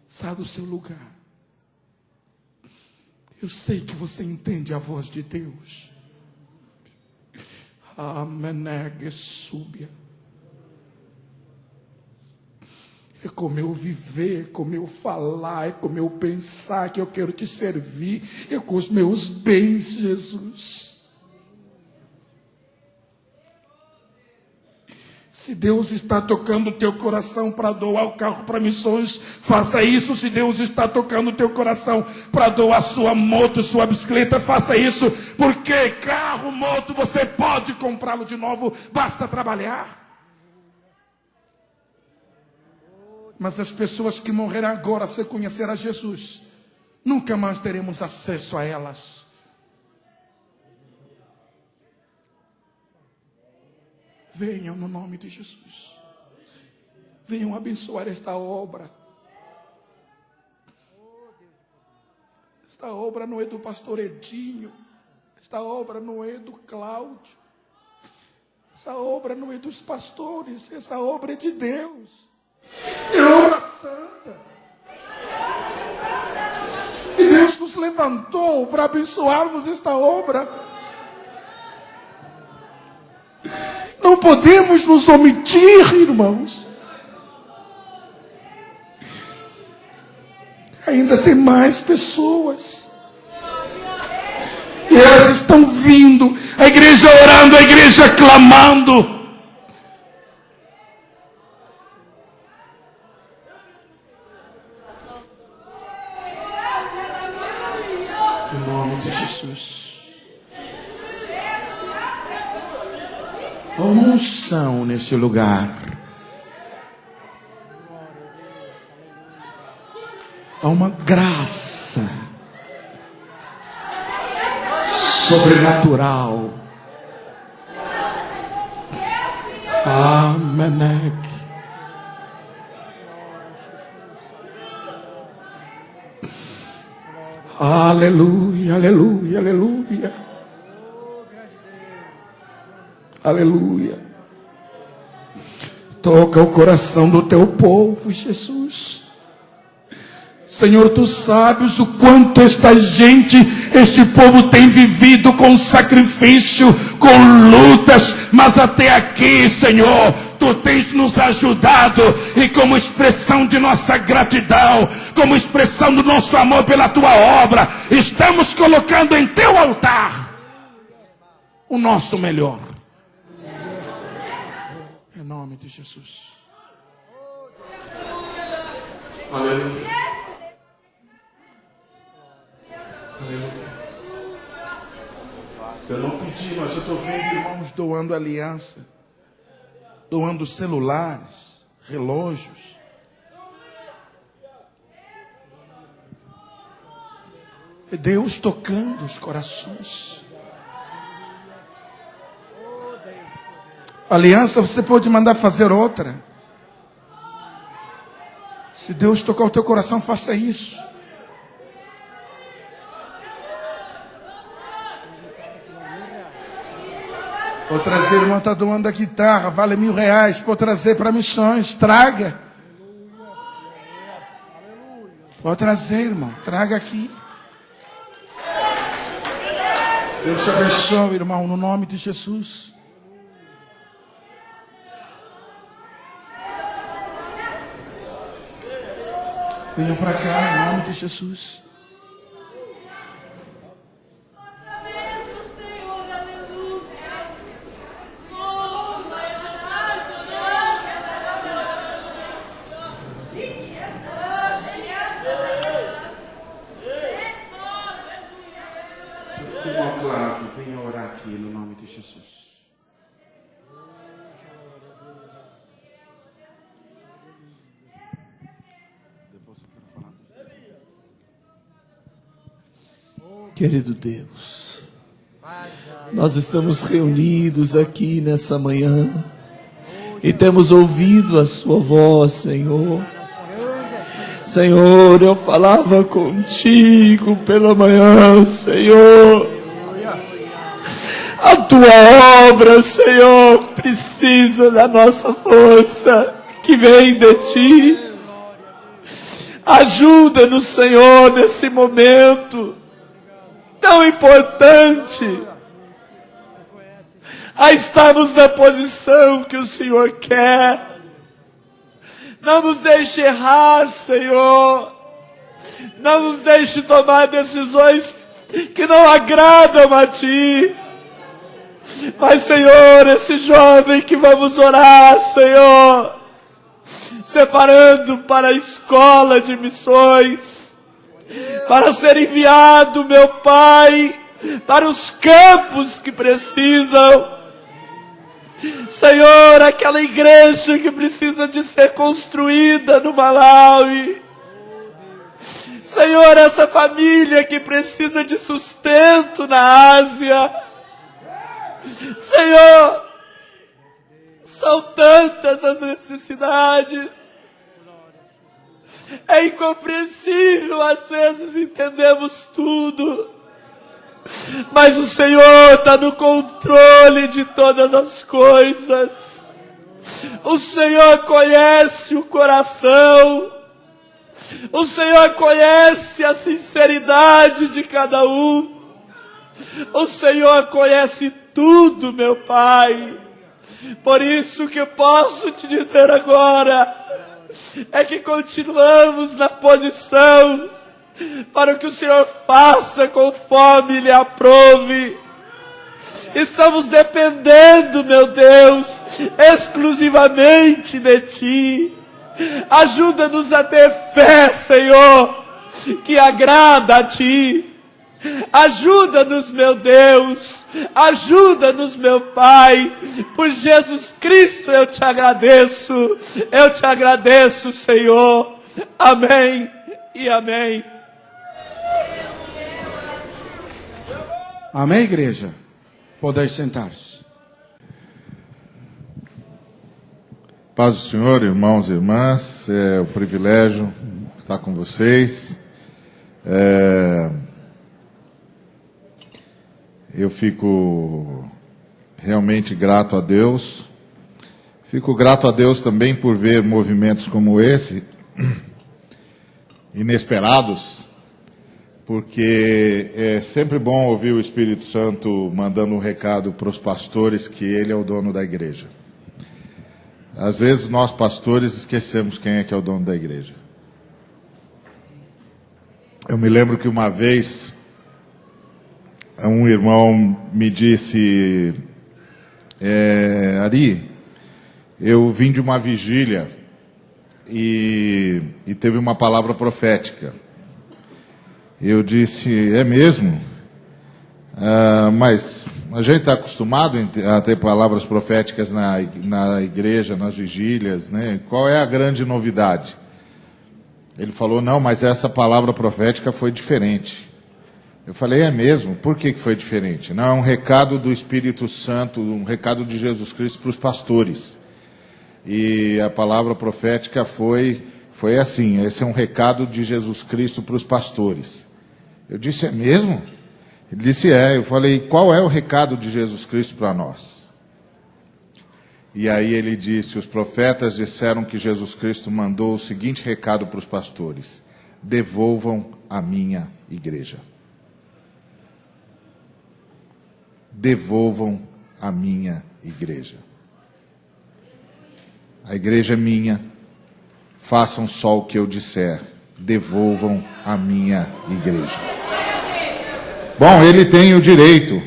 Sai do seu lugar. Eu sei que você entende a voz de Deus. Amenegue súbia. É como eu viver, é como eu falar, é como eu pensar que eu quero te servir. É com os meus bens, Jesus. Se Deus está tocando o teu coração para doar o carro para missões, faça isso. Se Deus está tocando o teu coração para doar sua moto, sua bicicleta, faça isso. Porque carro, moto, você pode comprá-lo de novo, basta trabalhar. Mas as pessoas que morrerão agora sem conhecer a Jesus, nunca mais teremos acesso a elas. Venham no nome de Jesus. Venham abençoar esta obra. Esta obra não é do pastor Edinho. Esta obra não é do Cláudio. Essa obra não é dos pastores. Essa obra é de Deus. É obra santa. E Deus nos levantou para abençoarmos esta obra. Não podemos nos omitir, irmãos. Ainda tem mais pessoas. E elas estão vindo. A igreja orando, a igreja clamando. Em nome de Jesus. Há uma unção nesse lugar. Há uma graça sobrenatural. Amém. Aleluia, aleluia, aleluia. Aleluia. Toca o coração do teu povo, Jesus. Senhor, Tu sabes o quanto este povo tem vivido com sacrifício, com lutas, mas até aqui, Senhor, Tu tens nos ajudado, e como expressão de nossa gratidão, como expressão do nosso amor pela Tua obra, estamos colocando em Teu altar o nosso melhor. Em nome de Jesus. Aleluia. Aleluia. Eu não pedi, mas eu estou vendo irmãos doando aliança, doando celulares, relógios. É Deus tocando os corações. Aliança você pode mandar fazer outra. Se Deus tocar o teu coração, faça isso. Vou trazer, irmão, está doando a guitarra, vale R$1.000. Vou trazer para missões, traga. Pode trazer, irmão, traga aqui. Deus te abençoe, irmão, no nome de Jesus. Venha para cá, em nome de Jesus. Irmão Cláudio, venha orar aqui no nome de Jesus. Querido Deus, nós estamos reunidos aqui nessa manhã e temos ouvido a Sua voz, Senhor. Senhor, eu falava contigo pela manhã, Senhor. A Tua obra, Senhor, precisa da nossa força que vem de Ti. Ajuda-nos, Senhor, nesse momento tão importante, a estarmos na posição que o Senhor quer. Não nos deixe errar, Senhor. Não nos deixe tomar decisões que não agradam a Ti. Mas, Senhor, esse jovem que vamos orar, Senhor, separando para a escola de missões, para ser enviado, meu Pai, para os campos que precisam. Senhor, aquela igreja que precisa de ser construída no Malawi. Senhor, essa família que precisa de sustento na Ásia. Senhor, são tantas as necessidades. É incompreensível, às vezes entendemos tudo, mas o Senhor está no controle de todas as coisas. O Senhor conhece o coração, o Senhor conhece a sinceridade de cada um, o Senhor conhece tudo, meu Pai. Por isso que eu posso te dizer agora é que continuamos na posição para que o Senhor faça conforme lhe aprove. Estamos dependendo, meu Deus, exclusivamente de Ti. Ajuda-nos a ter fé, Senhor, que agrada a Ti. Ajuda-nos, meu Deus, ajuda-nos, meu Pai, por Jesus Cristo eu te agradeço, Senhor, amém e amém. Amém, igreja? Podeis sentar-se. Paz do Senhor, irmãos e irmãs, é um privilégio estar com vocês. Eu fico realmente grato a Deus. Fico grato a Deus também por ver movimentos como esse. inesperados, porque é sempre bom ouvir o Espírito Santo mandando um recado para os pastores que ele é o dono da igreja. Às vezes nós pastores esquecemos quem é que é o dono da igreja. Eu me lembro que uma vez um irmão me disse, Ari, eu vim de uma vigília e teve uma palavra profética. Eu disse, é mesmo? Mas a gente está acostumado a ter palavras proféticas na igreja, nas vigílias, né? Qual é a grande novidade? Ele falou, não, mas essa palavra profética foi diferente. Eu falei, é mesmo? Por que foi diferente? Não, é um recado do Espírito Santo, um recado de Jesus Cristo para os pastores. E a palavra profética foi assim, esse é um recado de Jesus Cristo para os pastores. Eu disse, é mesmo? Ele disse, é. Eu falei, qual é o recado de Jesus Cristo para nós? E aí ele disse, os profetas disseram que Jesus Cristo mandou o seguinte recado para os pastores: devolvam a minha igreja. Devolvam a minha igreja. A igreja é minha, façam só o que eu disser, devolvam a minha igreja. Bom, ele tem o direito,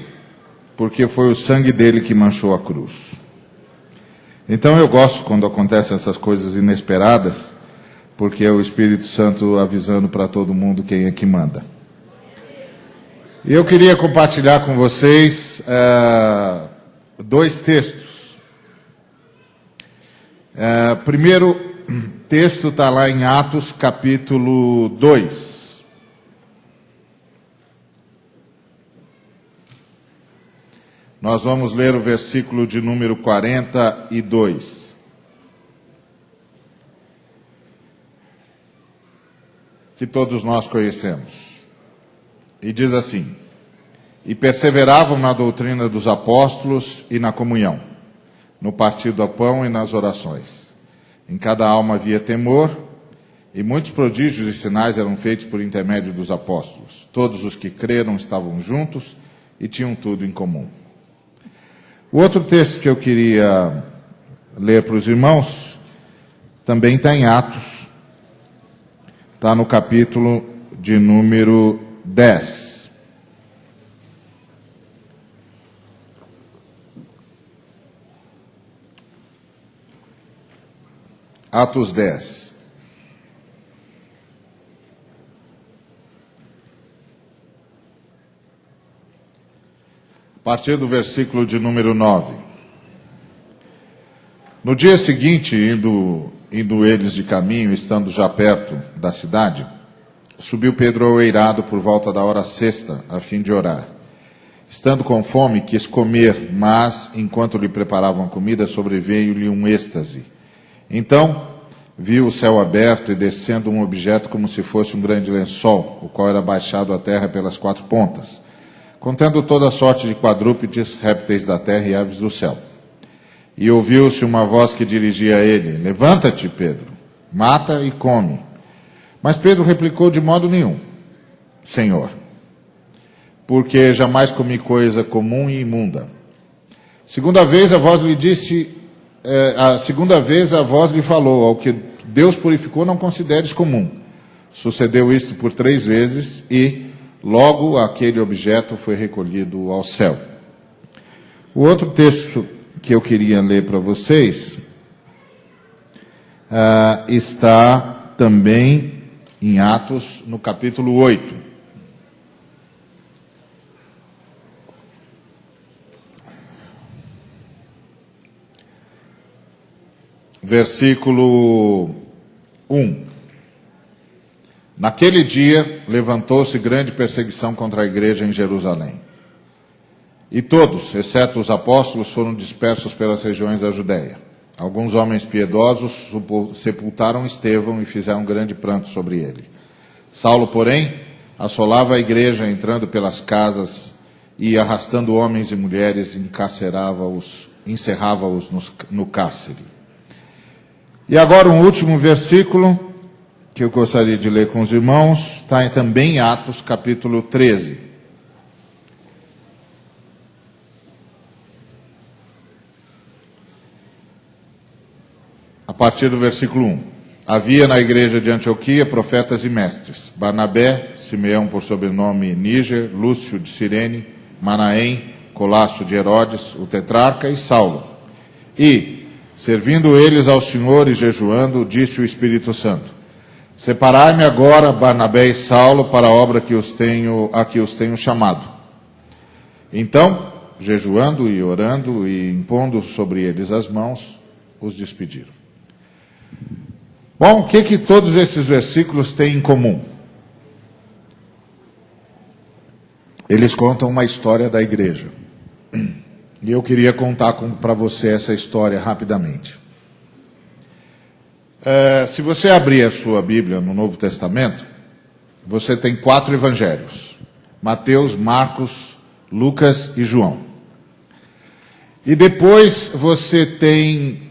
porque foi o sangue dele que manchou a cruz. Então eu gosto quando acontecem essas coisas inesperadas, porque é o Espírito Santo avisando para todo mundo quem é que manda. E eu queria compartilhar com vocês dois textos. Primeiro texto está lá em Atos capítulo 2. Nós vamos ler o versículo de número 42. Que todos nós conhecemos. E diz assim: e perseveravam na doutrina dos apóstolos e na comunhão, no partir do pão e nas orações. Em cada alma havia temor, e muitos prodígios e sinais eram feitos por intermédio dos apóstolos. Todos os que creram estavam juntos e tinham tudo em comum. O outro texto que eu queria ler para os irmãos também está em Atos. Está no capítulo de número 10. Atos 10. A partir do versículo de número 9. No dia seguinte, indo eles de caminho, estando já perto da cidade, subiu Pedro ao eirado por volta da hora sexta, a fim de orar. Estando com fome, quis comer, mas, enquanto lhe preparavam a comida, sobreveio-lhe um êxtase. Então, viu o céu aberto e descendo um objeto como se fosse um grande lençol, o qual era baixado à terra pelas quatro pontas, contendo toda sorte de quadrúpedes, répteis da terra e aves do céu. E ouviu-se uma voz que dirigia a ele: levanta-te, Pedro, mata e come. Mas Pedro replicou: de modo nenhum, Senhor, porque jamais comi coisa comum e imunda. Segunda vez a voz lhe disse, a segunda vez a voz lhe falou: ao que Deus purificou não consideres comum. Sucedeu isto por 3 vezes e logo aquele objeto foi recolhido ao céu. O outro texto que eu queria ler para vocês está também em Atos, no capítulo 8. Versículo 1. Naquele dia levantou-se grande perseguição contra a igreja em Jerusalém. E todos, exceto os apóstolos, foram dispersos pelas regiões da Judéia. Alguns homens piedosos sepultaram Estevão e fizeram grande pranto sobre ele. Saulo, porém, assolava a igreja, entrando pelas casas e, arrastando homens e mulheres, encerrava-os no cárcere. E agora um último versículo, que eu gostaria de ler com os irmãos está também em Atos, capítulo 13. A partir do versículo 1. Havia na igreja de Antioquia profetas e mestres: Barnabé, Simeão por sobrenome Níger, Lúcio de Cirene, Manaém, Colasso de Herodes, o tetrarca, e Saulo. E, servindo eles ao Senhor e jejuando, disse o Espírito Santo: Separai-me agora Barnabé e Saulo para a obra a que os tenho chamado. Então, jejuando e orando e impondo sobre eles as mãos, os despediram. Bom, o que todos esses versículos têm em comum? Eles contam uma história da igreja. E eu queria contar para você essa história rapidamente. Se você abrir a sua Bíblia no Novo Testamento, você tem 4 evangelhos: Mateus, Marcos, Lucas e João. E depois você tem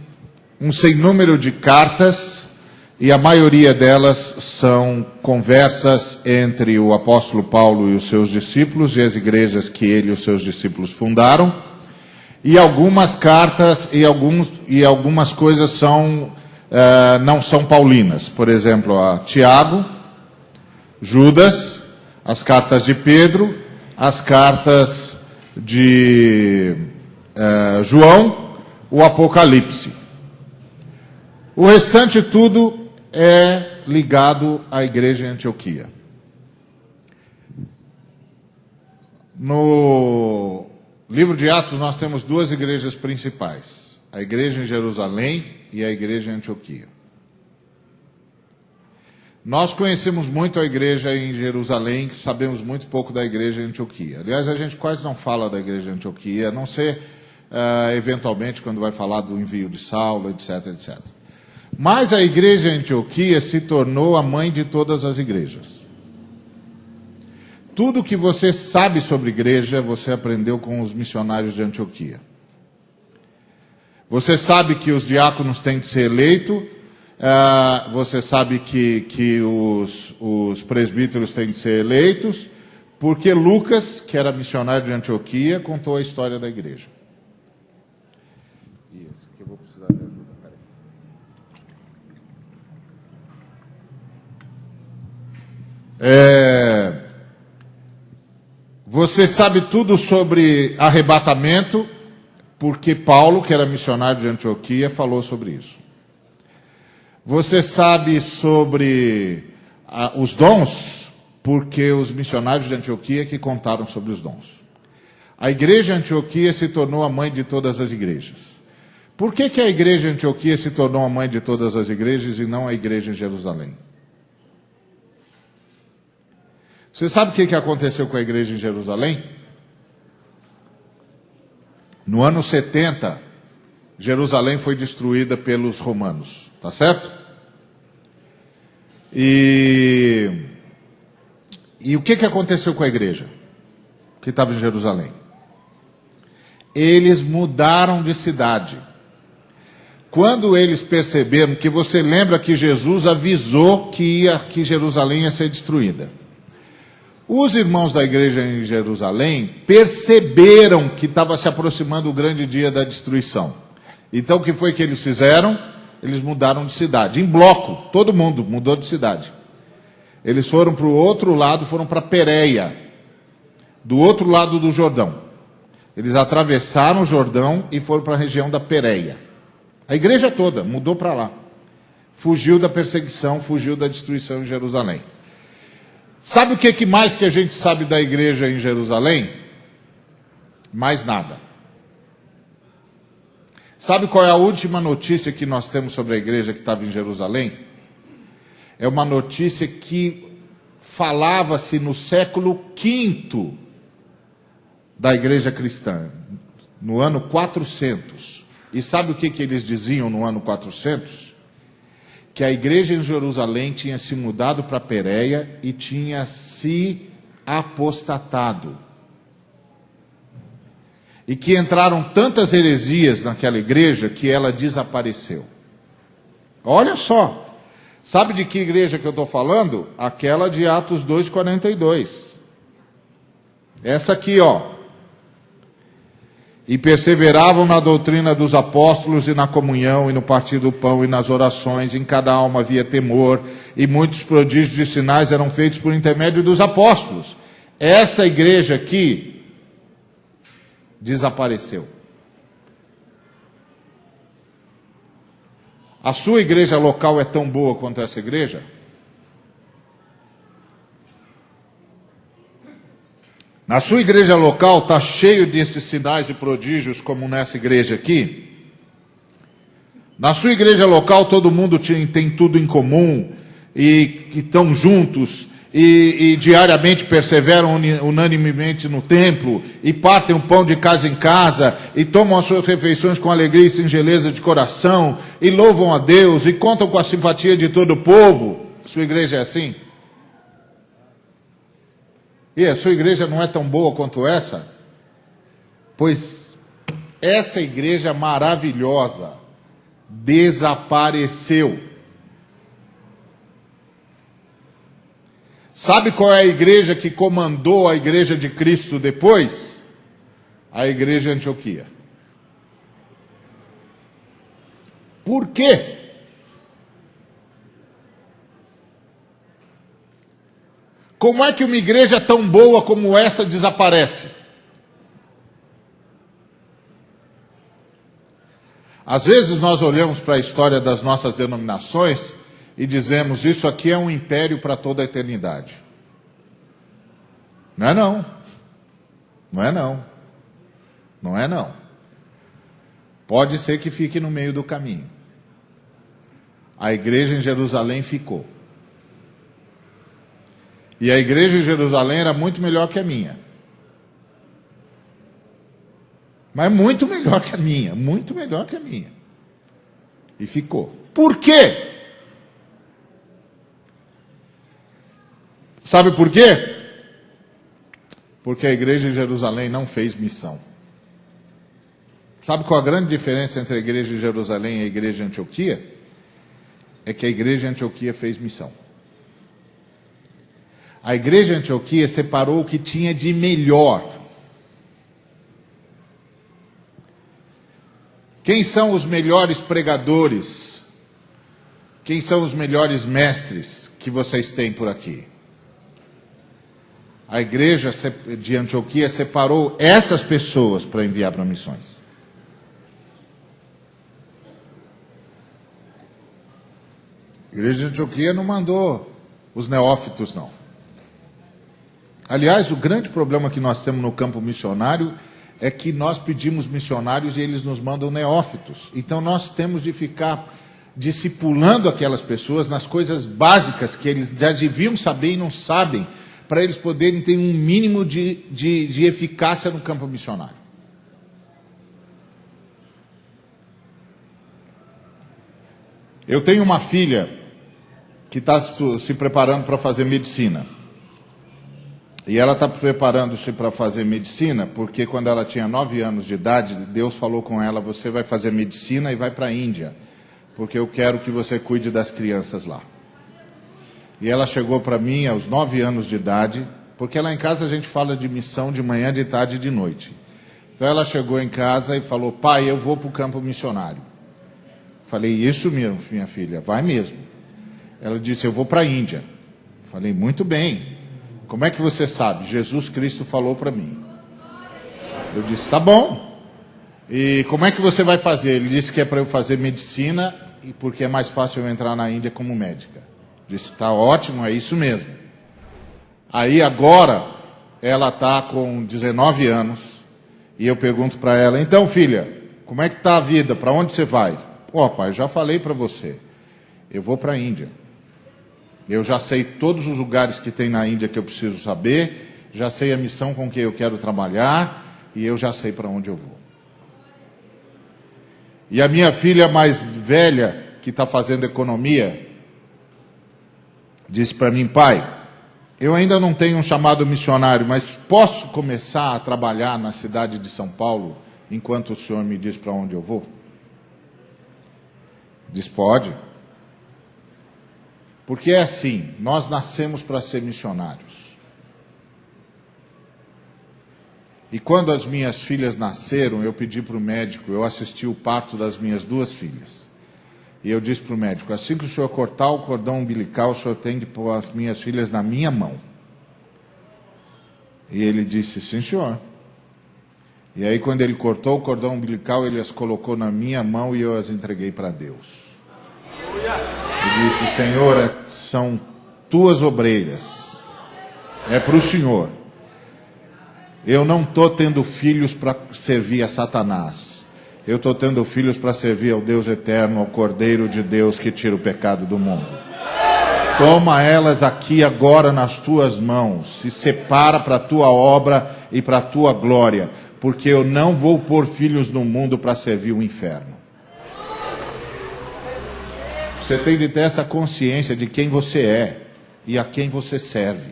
um sem número de cartas, e a maioria delas são conversas entre o apóstolo Paulo e os seus discípulos e as igrejas que ele e os seus discípulos fundaram. E algumas cartas e algumas coisas não são paulinas. Por exemplo, a Tiago, Judas, as cartas de Pedro, as cartas de João, o Apocalipse. O restante tudo é ligado à igreja em Antioquia. No livro de Atos nós temos 2 igrejas principais: a igreja em Jerusalém e a igreja em Antioquia. Nós conhecemos muito a igreja em Jerusalém, sabemos muito pouco da igreja em Antioquia. Aliás, a gente quase não fala da igreja em Antioquia, a não ser eventualmente quando vai falar do envio de Saulo, etc, etc. Mas a igreja em Antioquia se tornou a mãe de todas as igrejas. Tudo que você sabe sobre igreja, você aprendeu com os missionários de Antioquia. Você sabe que os diáconos têm de ser eleitos, você sabe que os presbíteros têm de ser eleitos, porque Lucas, que era missionário de Antioquia, contou a história da igreja. Isso, que eu vou precisar de ajuda. Você sabe tudo sobre arrebatamento, porque Paulo, que era missionário de Antioquia, falou sobre isso. Você sabe sobre os dons, porque os missionários de Antioquia que contaram sobre os dons. A igreja de Antioquia se tornou a mãe de todas as igrejas. Por que a igreja de Antioquia se tornou a mãe de todas as igrejas e não a igreja em Jerusalém? Você sabe o que aconteceu com a igreja em Jerusalém? No ano 70, Jerusalém foi destruída pelos romanos, tá certo? E o que aconteceu com a igreja que estava em Jerusalém? Eles mudaram de cidade. Quando eles perceberam, que você lembra que Jesus avisou que Jerusalém ia ser destruída. Os irmãos da igreja em Jerusalém perceberam que estava se aproximando o grande dia da destruição. Então o que foi que eles fizeram? Eles mudaram de cidade, em bloco, todo mundo mudou de cidade. Eles foram para o outro lado, foram para Pérea, do outro lado do Jordão. Eles atravessaram o Jordão e foram para a região da Pérea. A igreja toda mudou para lá. Fugiu da perseguição, fugiu da destruição em Jerusalém. Sabe o que mais que a gente sabe da igreja em Jerusalém? Mais nada. Sabe qual é a última notícia que nós temos sobre a igreja que estava em Jerusalém? É uma notícia que falava-se no século V da igreja cristã, no ano 400. E sabe o que eles diziam no ano 400? Que a igreja em Jerusalém tinha se mudado para Pérea e tinha se apostatado. E que entraram tantas heresias naquela igreja que ela desapareceu. Olha só, Sabe de que igreja que eu estou falando? Aquela de Atos 2,42. Essa aqui, ó. E perseveravam na doutrina dos apóstolos e na comunhão e no partir do pão e nas orações. Em cada alma havia temor e muitos prodígios e sinais eram feitos por intermédio dos apóstolos. Essa igreja aqui desapareceu. A sua igreja local é tão boa quanto essa igreja? Na sua igreja local está cheio desses sinais e prodígios como nessa igreja aqui? Na sua igreja local todo mundo tem tudo em comum e estão juntos e diariamente perseveram unanimemente no templo e partem o pão de casa em casa e tomam as suas refeições com alegria e singeleza de coração e louvam a Deus e contam com a simpatia de todo o povo? Sua igreja é assim? E a sua igreja não é tão boa quanto essa? Pois essa igreja maravilhosa desapareceu. Sabe qual é a igreja que comandou a igreja de Cristo depois? A igreja de Antioquia. Por quê? Como é que uma igreja tão boa como essa desaparece? Às vezes nós olhamos para a história das nossas denominações e dizemos, isso aqui é um império para toda a eternidade. Não é não. Não é não. Não é não. Pode ser que fique no meio do caminho. A igreja em Jerusalém ficou. E a igreja em Jerusalém era muito melhor que a minha. Mas muito melhor que a minha. Muito melhor que a minha. E ficou. Por quê? Sabe por quê? Porque a igreja em Jerusalém não fez missão. Sabe qual a grande diferença entre a igreja em Jerusalém e a igreja em Antioquia? É que a igreja em Antioquia fez missão. A igreja de Antioquia separou o que tinha de melhor. Quem são os melhores pregadores? Quem são os melhores mestres que vocês têm por aqui? A igreja de Antioquia separou essas pessoas para enviar para missões. A igreja de Antioquia não mandou os neófitos, não. Aliás, o grande problema que nós temos no campo missionário é que nós pedimos missionários e eles nos mandam neófitos. Então nós temos de ficar discipulando aquelas pessoas nas coisas básicas que eles já deviam saber e não sabem, para eles poderem ter um mínimo de eficácia no campo missionário. Eu tenho uma filha que está se preparando para fazer medicina. E ela está preparando-se para fazer medicina, porque quando ela tinha 9 anos de idade, Deus falou com ela, você vai fazer medicina e vai para a Índia, porque eu quero que você cuide das crianças lá. E ela chegou para mim aos 9 anos de idade, porque lá em casa a gente fala de missão de manhã, de tarde e de noite. Então ela chegou em casa e falou, pai, eu vou para o campo missionário. Falei, isso mesmo, minha filha, vai mesmo. Ela disse, eu vou para a Índia. Falei, muito bem. Como é que você sabe? Jesus Cristo falou para mim. Eu disse, tá bom. E como é que você vai fazer? Ele disse que é para eu fazer medicina, e porque é mais fácil eu entrar na Índia como médica. Eu disse, tá ótimo, é isso mesmo. Aí agora, ela está com 19 anos, e eu pergunto para ela, então filha, como é que está a vida? Para onde você vai? Pô, pai, eu já falei para você. Eu vou para a Índia. Eu já sei todos os lugares que tem na Índia que eu preciso saber, já sei a missão com que eu quero trabalhar, e eu já sei para onde eu vou. E a minha filha mais velha, que está fazendo economia, disse para mim, pai, eu ainda não tenho um chamado missionário, mas posso começar a trabalhar na cidade de São Paulo, enquanto o senhor me diz para onde eu vou? Diz, pode. Porque é assim, nós nascemos para ser missionários. E quando as minhas filhas nasceram, eu pedi para o médico, eu assisti o parto das minhas 2 filhas. E eu disse para o médico, assim que o senhor cortar o cordão umbilical, o senhor tem de pôr as minhas filhas na minha mão. E ele disse, sim senhor. E aí quando ele cortou o cordão umbilical, ele as colocou na minha mão e eu as entreguei para Deus. E disse, Senhor, são tuas obreiras, é para o Senhor. Eu não estou tendo filhos para servir a Satanás. Eu estou tendo filhos para servir ao Deus eterno, ao Cordeiro de Deus que tira o pecado do mundo. Toma elas aqui agora nas tuas mãos, se separa para a tua obra e para a tua glória, porque eu não vou pôr filhos no mundo para servir o inferno. Você tem de ter essa consciência de quem você é e a quem você serve.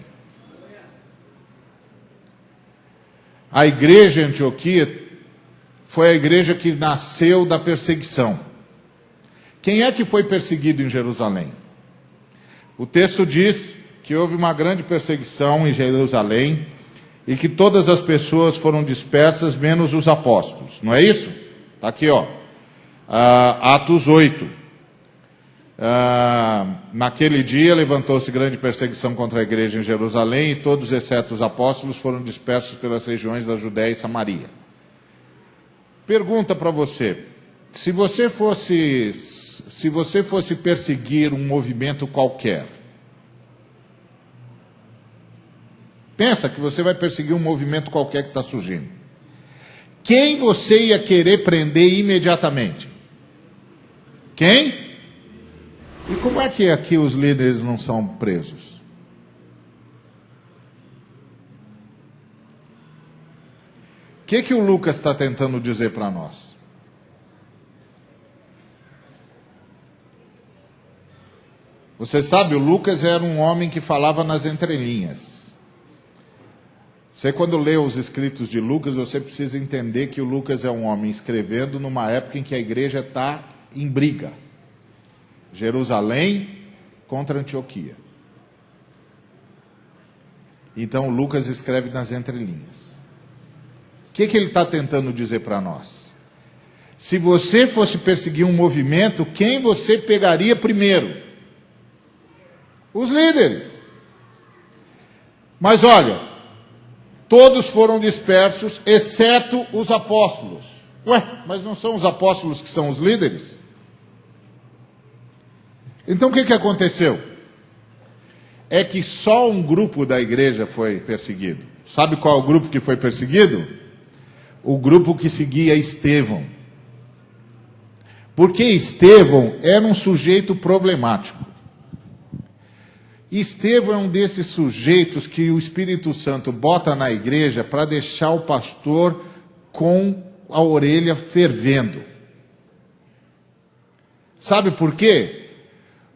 A igreja em Antioquia foi a igreja que nasceu da perseguição. Quem é que foi perseguido em Jerusalém? O texto diz que houve uma grande perseguição em Jerusalém e que todas as pessoas foram dispersas, menos os apóstolos. Não é isso? Está aqui, ó. Atos 8. Naquele dia levantou-se grande perseguição contra a igreja em Jerusalém e todos, exceto os apóstolos, foram dispersos pelas regiões da Judéia e Samaria. Pergunta para você, se você fosse perseguir um movimento qualquer, pensa que você vai perseguir um movimento qualquer que está surgindo, quem você ia querer prender imediatamente? Quem? E como é que aqui os líderes não são presos? O que o Lucas está tentando dizer para nós? Você sabe, o Lucas era um homem que falava nas entrelinhas. Você, quando lê os escritos de Lucas, você precisa entender que o Lucas é um homem escrevendo numa época em que a igreja está em briga. Jerusalém contra Antioquia. Então Lucas escreve nas entrelinhas. O que ele está tentando dizer para nós? Se você fosse perseguir um movimento, quem você pegaria primeiro? Os líderes. Mas olha, todos foram dispersos, exceto os apóstolos. Ué, mas não são os apóstolos que são os líderes? Então o que aconteceu? É que só um grupo da igreja foi perseguido. Sabe qual é o grupo que foi perseguido? O grupo que seguia Estevão. Porque Estevão era um sujeito problemático. Estevão é um desses sujeitos que o Espírito Santo bota na igreja para deixar o pastor com a orelha fervendo. Sabe por quê?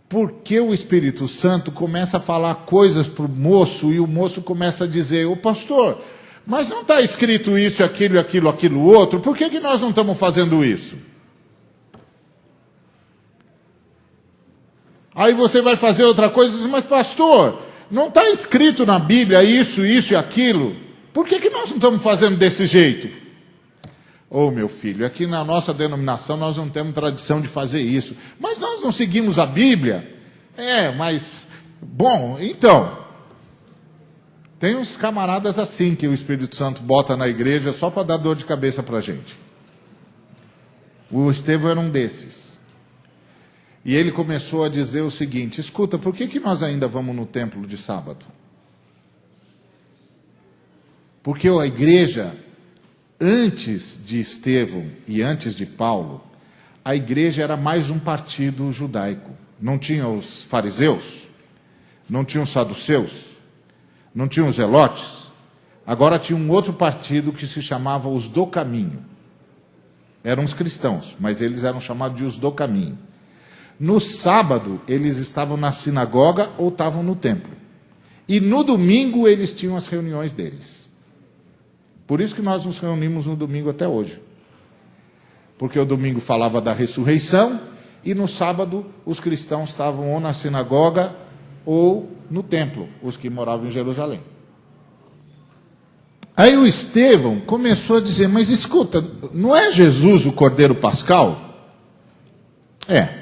Porque o Espírito Santo começa a falar coisas para o moço e o moço começa a dizer, ô pastor, mas não está escrito isso, aquilo outro, por que nós não estamos fazendo isso? Aí você vai fazer outra coisa e diz, mas pastor, não está escrito na Bíblia isso e aquilo, por que nós não estamos fazendo desse jeito? Ô meu filho, aqui na nossa denominação nós não temos tradição de fazer isso. Mas nós não seguimos a Bíblia? Bom, então, tem uns camaradas assim que o Espírito Santo bota na igreja só para dar dor de cabeça para a gente. O Estevão era um desses. E ele começou a dizer o seguinte, escuta, por que nós ainda vamos no templo de sábado? Porque a igreja... Antes de Estevão e antes de Paulo, a igreja era mais um partido judaico. Não tinha os fariseus, não tinha os saduceus, não tinha os zelotes. Agora tinha um outro partido que se chamava os do caminho. Eram os cristãos, mas eles eram chamados de os do caminho. No sábado, eles estavam na sinagoga ou estavam no templo. E no domingo, eles tinham as reuniões deles. Por isso que nós nos reunimos no domingo até hoje. Porque o domingo falava da ressurreição e no sábado os cristãos estavam ou na sinagoga ou no templo, os que moravam em Jerusalém. Aí o Estevão começou a dizer, mas escuta, não é Jesus o Cordeiro Pascal? É.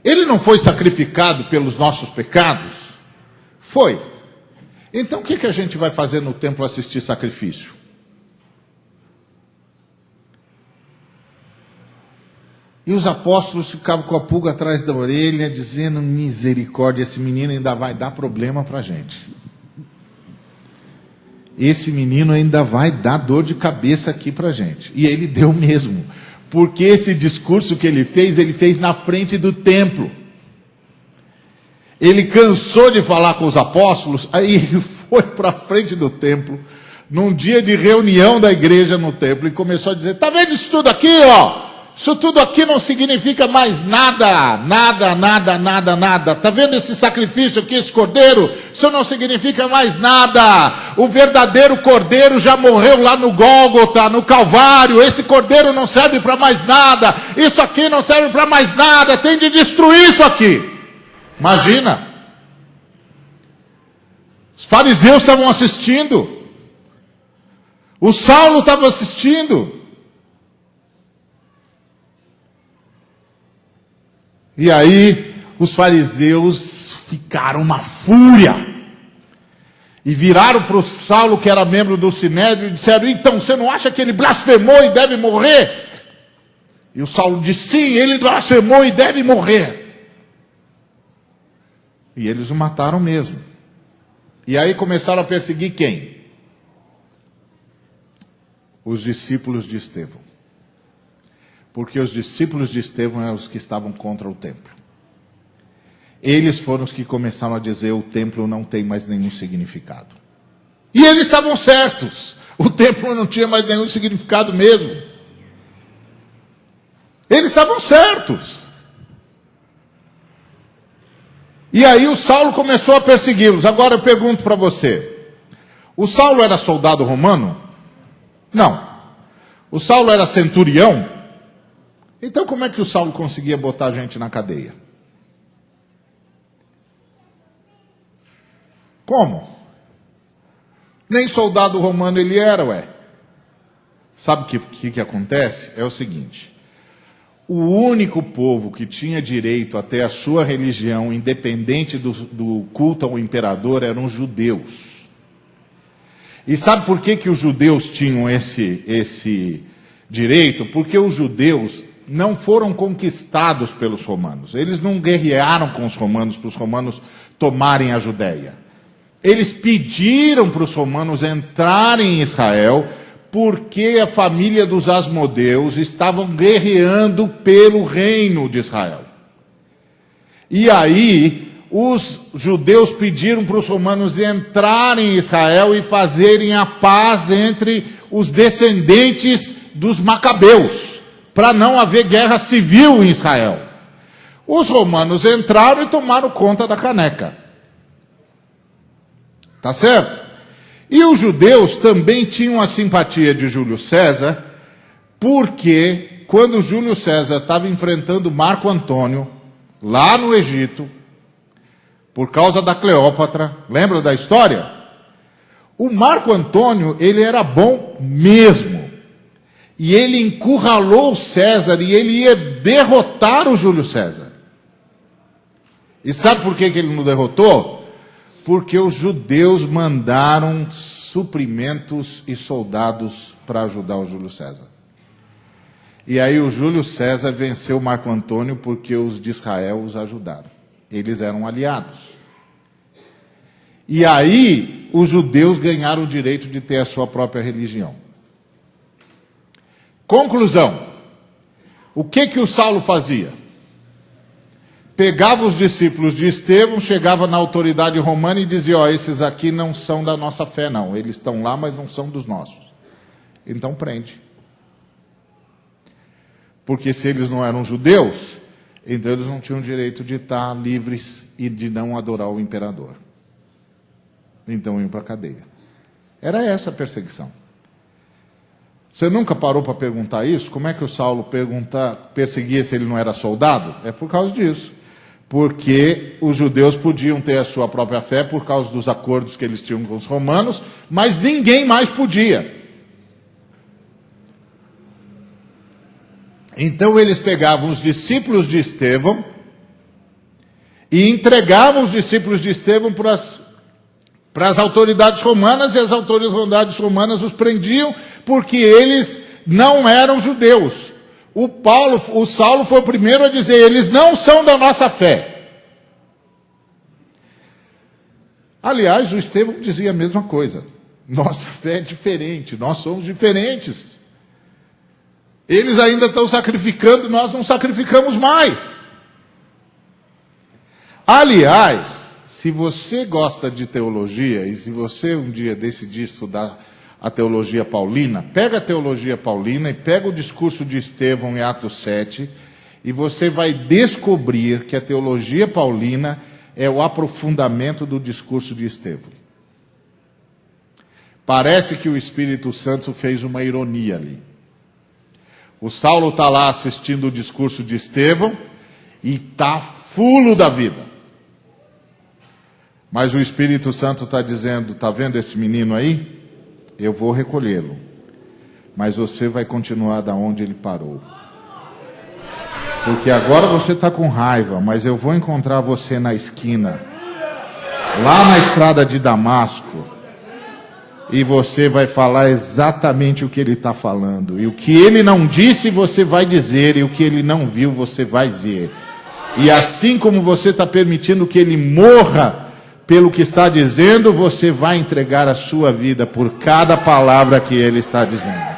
Ele não foi sacrificado pelos nossos pecados? Foi. Então o que a gente vai fazer no templo assistir sacrifício? E os apóstolos ficavam com a pulga atrás da orelha, dizendo, misericórdia, esse menino ainda vai dar problema para a gente. Esse menino ainda vai dar dor de cabeça aqui para a gente. E ele deu mesmo. Porque esse discurso que ele fez na frente do templo. Ele cansou de falar com os apóstolos, aí ele foi para a frente do templo, num dia de reunião da igreja no templo, e começou a dizer, tá vendo isso tudo aqui, ó? Isso tudo aqui não significa mais nada, nada. Tá vendo esse sacrifício aqui, esse cordeiro? Isso não significa mais nada. O verdadeiro cordeiro já morreu lá no Gólgota, no Calvário. Esse cordeiro não serve para mais nada. Isso aqui não serve para mais nada. Tem de destruir isso aqui. Imagina. Os fariseus estavam assistindo. O Saulo estava assistindo. E aí, os fariseus ficaram uma fúria. E viraram para o Saulo, que era membro do Sinédrio, e disseram, então, você não acha que ele blasfemou e deve morrer? E o Saulo disse, sim, ele blasfemou e deve morrer. E eles o mataram mesmo. E aí começaram a perseguir quem? Os discípulos de Estevão. Porque os discípulos de Estevão eram os que estavam contra o templo. Eles foram os que começaram a dizer, o templo não tem mais nenhum significado. E eles estavam certos. O templo não tinha mais nenhum significado mesmo. Eles estavam certos. E aí o Saulo começou a persegui-los. Agora eu pergunto para você. O Saulo era soldado romano? Não. O Saulo era centurião? Então como é que o Saulo conseguia botar a gente na cadeia? Como? Nem soldado romano ele era, ué. Sabe o que acontece? É o seguinte. O único povo que tinha direito a ter a sua religião, independente do culto ao imperador, eram os judeus. E sabe por que os judeus tinham esse direito? Porque os judeus não foram conquistados pelos romanos. Eles não guerrearam com os romanos para os romanos tomarem a Judéia. Eles pediram para os romanos entrarem em Israel porque a família dos Asmodeus estavam guerreando pelo reino de Israel. E aí os judeus pediram para os romanos entrarem em Israel e fazerem a paz entre os descendentes dos Macabeus, para não haver guerra civil em Israel. Os romanos entraram e tomaram conta da caneca. Tá certo? E os judeus também tinham a simpatia de Júlio César, porque quando Júlio César estava enfrentando Marco Antônio, lá no Egito, por causa da Cleópatra, lembra da história? O Marco Antônio, ele era bom mesmo. E ele encurralou César e ele ia derrotar o Júlio César. E sabe por que ele não derrotou? Porque os judeus mandaram suprimentos e soldados para ajudar o Júlio César. E aí o Júlio César venceu Marco Antônio porque os de Israel os ajudaram. Eles eram aliados. E aí os judeus ganharam o direito de ter a sua própria religião. Conclusão. O que o Saulo fazia? Pegava os discípulos de Estevão, chegava na autoridade romana e dizia, esses aqui não são da nossa fé não, eles estão lá, mas não são dos nossos. Então prende. Porque se eles não eram judeus, então eles não tinham direito de estar livres e de não adorar o imperador. Então iam para a cadeia. Era essa a perseguição. Você nunca parou para perguntar isso? Como é que o Saulo perseguia se ele não era soldado? É por causa disso. porque os judeus podiam ter a sua própria fé por causa dos acordos que eles tinham com os romanos, mas ninguém mais podia. Então eles pegavam os discípulos de Estevão e entregavam os discípulos de Estevão para as autoridades romanas, e as autoridades romanas os prendiam porque eles não eram judeus. O Saulo foi o primeiro a dizer: eles não são da nossa fé. Aliás, o Estevão dizia a mesma coisa: nossa fé é diferente, nós somos diferentes. Eles ainda estão sacrificando, nós não sacrificamos mais. Aliás, se você gosta de teologia, e se você um dia decidir estudar a teologia paulina, pega a teologia paulina e pega o discurso de Estevão em Atos 7, e você vai descobrir que a teologia paulina é o aprofundamento do discurso de Estevão. Parece que o Espírito Santo fez uma ironia ali. O Saulo está lá assistindo o discurso de Estevão e está fulo da vida. Mas o Espírito Santo está dizendo: está vendo esse menino aí? Eu vou recolhê-lo, mas você vai continuar da onde ele parou. Porque agora você está com raiva, mas eu vou encontrar você na esquina, lá na estrada de Damasco, e você vai falar exatamente o que ele está falando. E o que ele não disse, você vai dizer, e o que ele não viu, você vai ver. E assim como você está permitindo que ele morra pelo que está dizendo, você vai entregar a sua vida por cada palavra que ele está dizendo.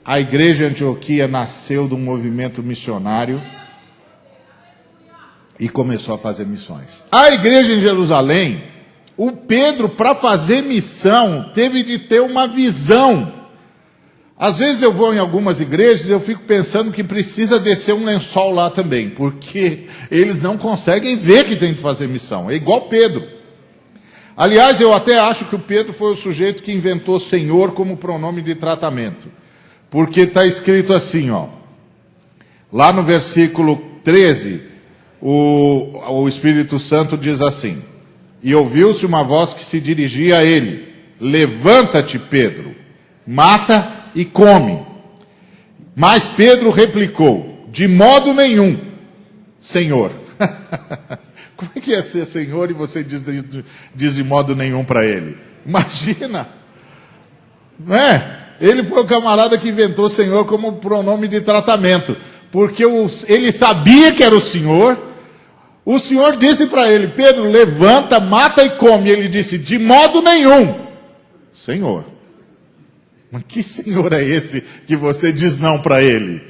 A igreja de Antioquia nasceu de um movimento missionário e começou a fazer missões. A igreja em Jerusalém, o Pedro, para fazer missão, teve de ter uma visão. Às vezes eu vou em algumas igrejas e eu fico pensando que precisa descer um lençol lá também, porque eles não conseguem ver que tem que fazer missão. É igual Pedro. Aliás, eu até acho que o Pedro foi o sujeito que inventou Senhor como pronome de tratamento. Porque está escrito assim, ó. Lá no versículo 13, o Espírito Santo diz assim: e ouviu-se uma voz que se dirigia a ele: levanta-te, Pedro, mata e come. Mas Pedro replicou: de modo nenhum, Senhor. Como é que é ser Senhor e você diz de modo nenhum para ele? Imagina, não é? Ele foi o camarada que inventou Senhor como pronome de tratamento, porque ele sabia que era o Senhor. O Senhor disse para ele: Pedro, levanta, mata e come. Ele disse: de modo nenhum, Senhor. Mas que Senhor é esse que você diz não para ele?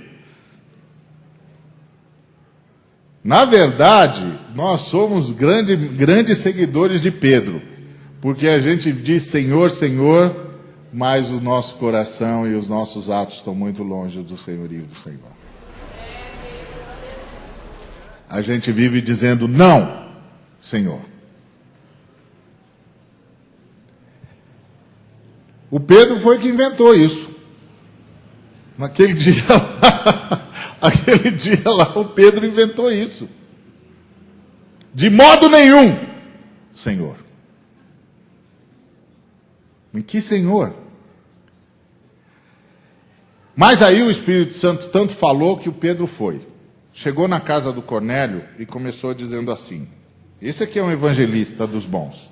Na verdade, nós somos grandes seguidores de Pedro, porque a gente diz Senhor, Senhor, mas o nosso coração e os nossos atos estão muito longe do senhorio do Senhor. A gente vive dizendo não, Senhor. O Pedro foi que inventou isso. Naquele dia lá, o Pedro inventou isso. De modo nenhum, Senhor. Em que Senhor? Mas aí o Espírito Santo tanto falou que o Pedro foi. Chegou na casa do Cornélio e começou dizendo assim: esse aqui é um evangelista dos bons.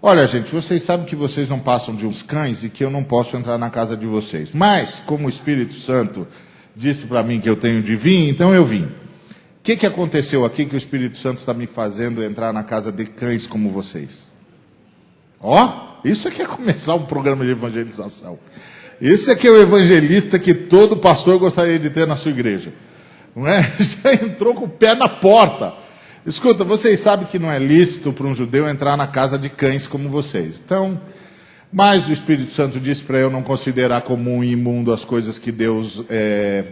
Olha, gente, vocês sabem que vocês não passam de uns cães e que eu não posso entrar na casa de vocês. Mas, como o Espírito Santo disse para mim que eu tenho de vir, então eu vim. O que aconteceu aqui que o Espírito Santo está me fazendo entrar na casa de cães como vocês? Isso aqui é começar um programa de evangelização. Esse aqui é o evangelista que todo pastor gostaria de ter na sua igreja. Não é? Já entrou com o pé na porta. Escuta, vocês sabem que não é lícito para um judeu entrar na casa de cães como vocês. Então, mas o Espírito Santo disse para eu não considerar comum e imundo as coisas que Deus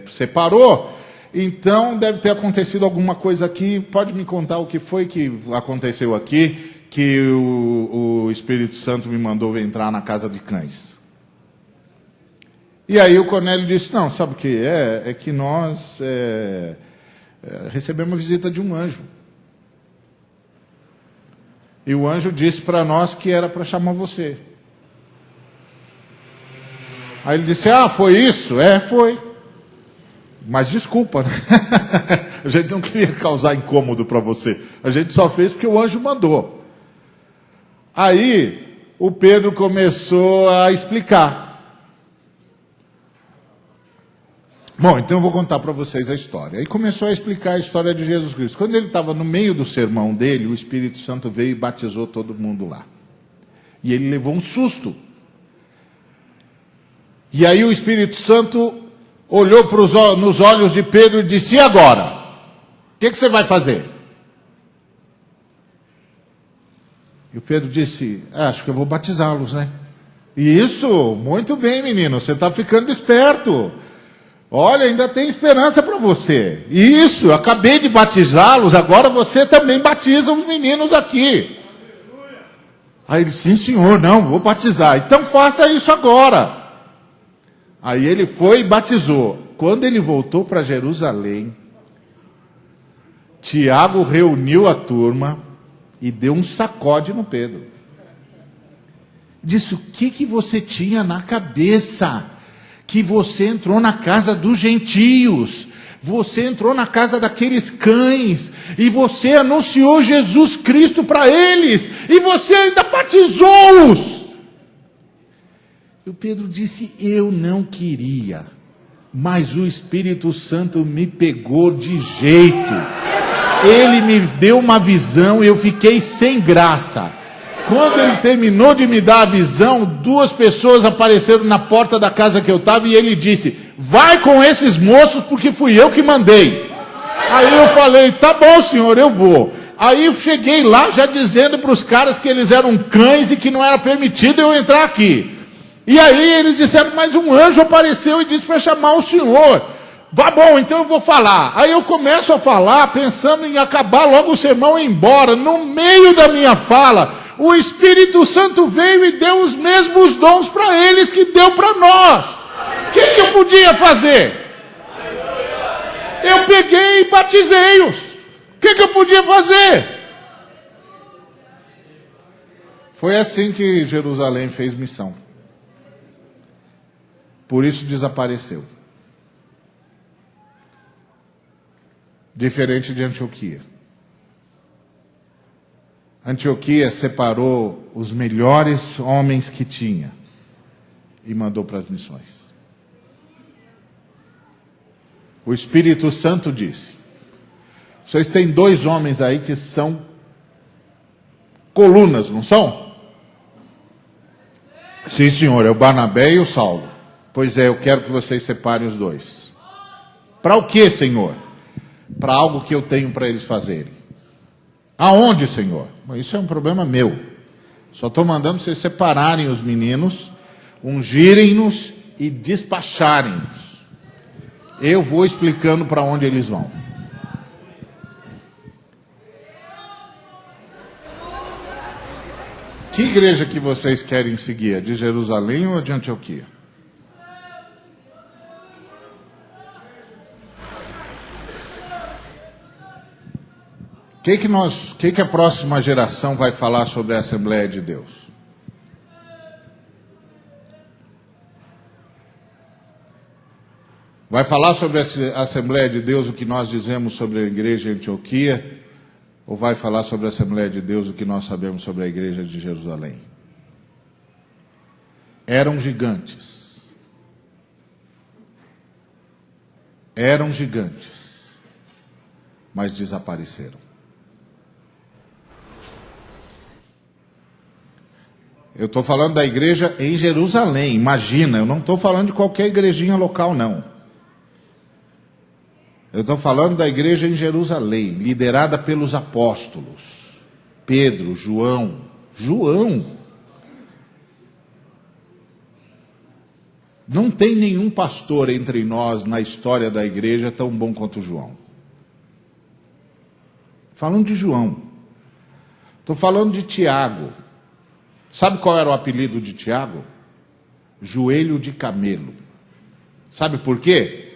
separou. Então, deve ter acontecido alguma coisa aqui. Pode me contar o que foi que aconteceu aqui, que o Espírito Santo me mandou entrar na casa de cães? E aí o Cornélio disse: não, sabe o que é? É que nós recebemos uma visita de um anjo. E o anjo disse para nós que era para chamar você. Aí ele disse, foi isso? Foi. Mas desculpa, né? A gente não queria causar incômodo para você. A gente só fez porque o anjo mandou. Aí o Pedro começou a explicar. Bom, então eu vou contar para vocês a história. Aí começou a explicar a história de Jesus Cristo. Quando ele estava no meio do sermão dele, o Espírito Santo veio e batizou todo mundo lá. E ele levou um susto. E aí o Espírito Santo olhou nos olhos de Pedro e disse, e agora? O que você vai fazer? E o Pedro disse, acho que eu vou batizá-los, né? Isso, muito bem, menino, você está ficando esperto. Olha, ainda tem esperança para você. Isso, eu acabei de batizá-los, agora você também batiza os meninos aqui. Aí ele, sim senhor, não, vou batizar. Então faça isso agora. Aí ele foi e batizou. Quando ele voltou para Jerusalém, Tiago reuniu a turma e deu um sacode no Pedro. Disse, o que você tinha na cabeça? Que você entrou na casa dos gentios, você entrou na casa daqueles cães, e você anunciou Jesus Cristo para eles, e você ainda batizou-os. E o Pedro disse, eu não queria, mas o Espírito Santo me pegou de jeito. Ele me deu uma visão e eu fiquei sem graça. Quando ele terminou de me dar a visão, 2 pessoas apareceram na porta da casa que eu estava e ele disse, vai com esses moços porque fui eu que mandei. Aí eu falei, tá bom senhor, eu vou. Aí eu cheguei lá já dizendo para os caras que eles eram cães e que não era permitido eu entrar aqui. E aí eles disseram, mas um anjo apareceu e disse para chamar o senhor. Vá bom, então eu vou falar. Aí eu começo a falar pensando em acabar logo o sermão e ir embora. No meio da minha fala, o Espírito Santo veio e deu os mesmos dons para eles que deu para nós. O que eu podia fazer? Eu peguei e batizei-os. O que eu podia fazer? Foi assim que Jerusalém fez missão. Por isso desapareceu. Diferente de Antioquia. Antioquia separou os melhores homens que tinha e mandou para as missões. O Espírito Santo disse, vocês têm 2 homens aí que são colunas, não são? Sim, senhor, é o Barnabé e o Saulo. Pois é, eu quero que vocês separem os 2. Para o que, senhor? Para algo que eu tenho para eles fazerem. Aonde, senhor? Isso é um problema meu. Só estou mandando vocês separarem os meninos, ungirem-nos e despacharem-nos. Eu vou explicando para onde eles vão. Que igreja que vocês querem seguir? De Jerusalém ou de Antioquia? O que a próxima geração vai falar sobre a Assembleia de Deus? Vai falar sobre a Assembleia de Deus o que nós dizemos sobre a igreja de Antioquia? Ou vai falar sobre a Assembleia de Deus o que nós sabemos sobre a igreja de Jerusalém? Eram gigantes. Eram gigantes. Mas desapareceram. Eu estou falando da igreja em Jerusalém, imagina, eu não estou falando de qualquer igrejinha local, não. Eu estou falando da igreja em Jerusalém, liderada pelos apóstolos, Pedro, João. Não tem nenhum pastor entre nós na história da igreja tão bom quanto João. Falando de João. Estou falando de Tiago. Sabe qual era o apelido de Tiago? Joelho de camelo. Sabe por quê?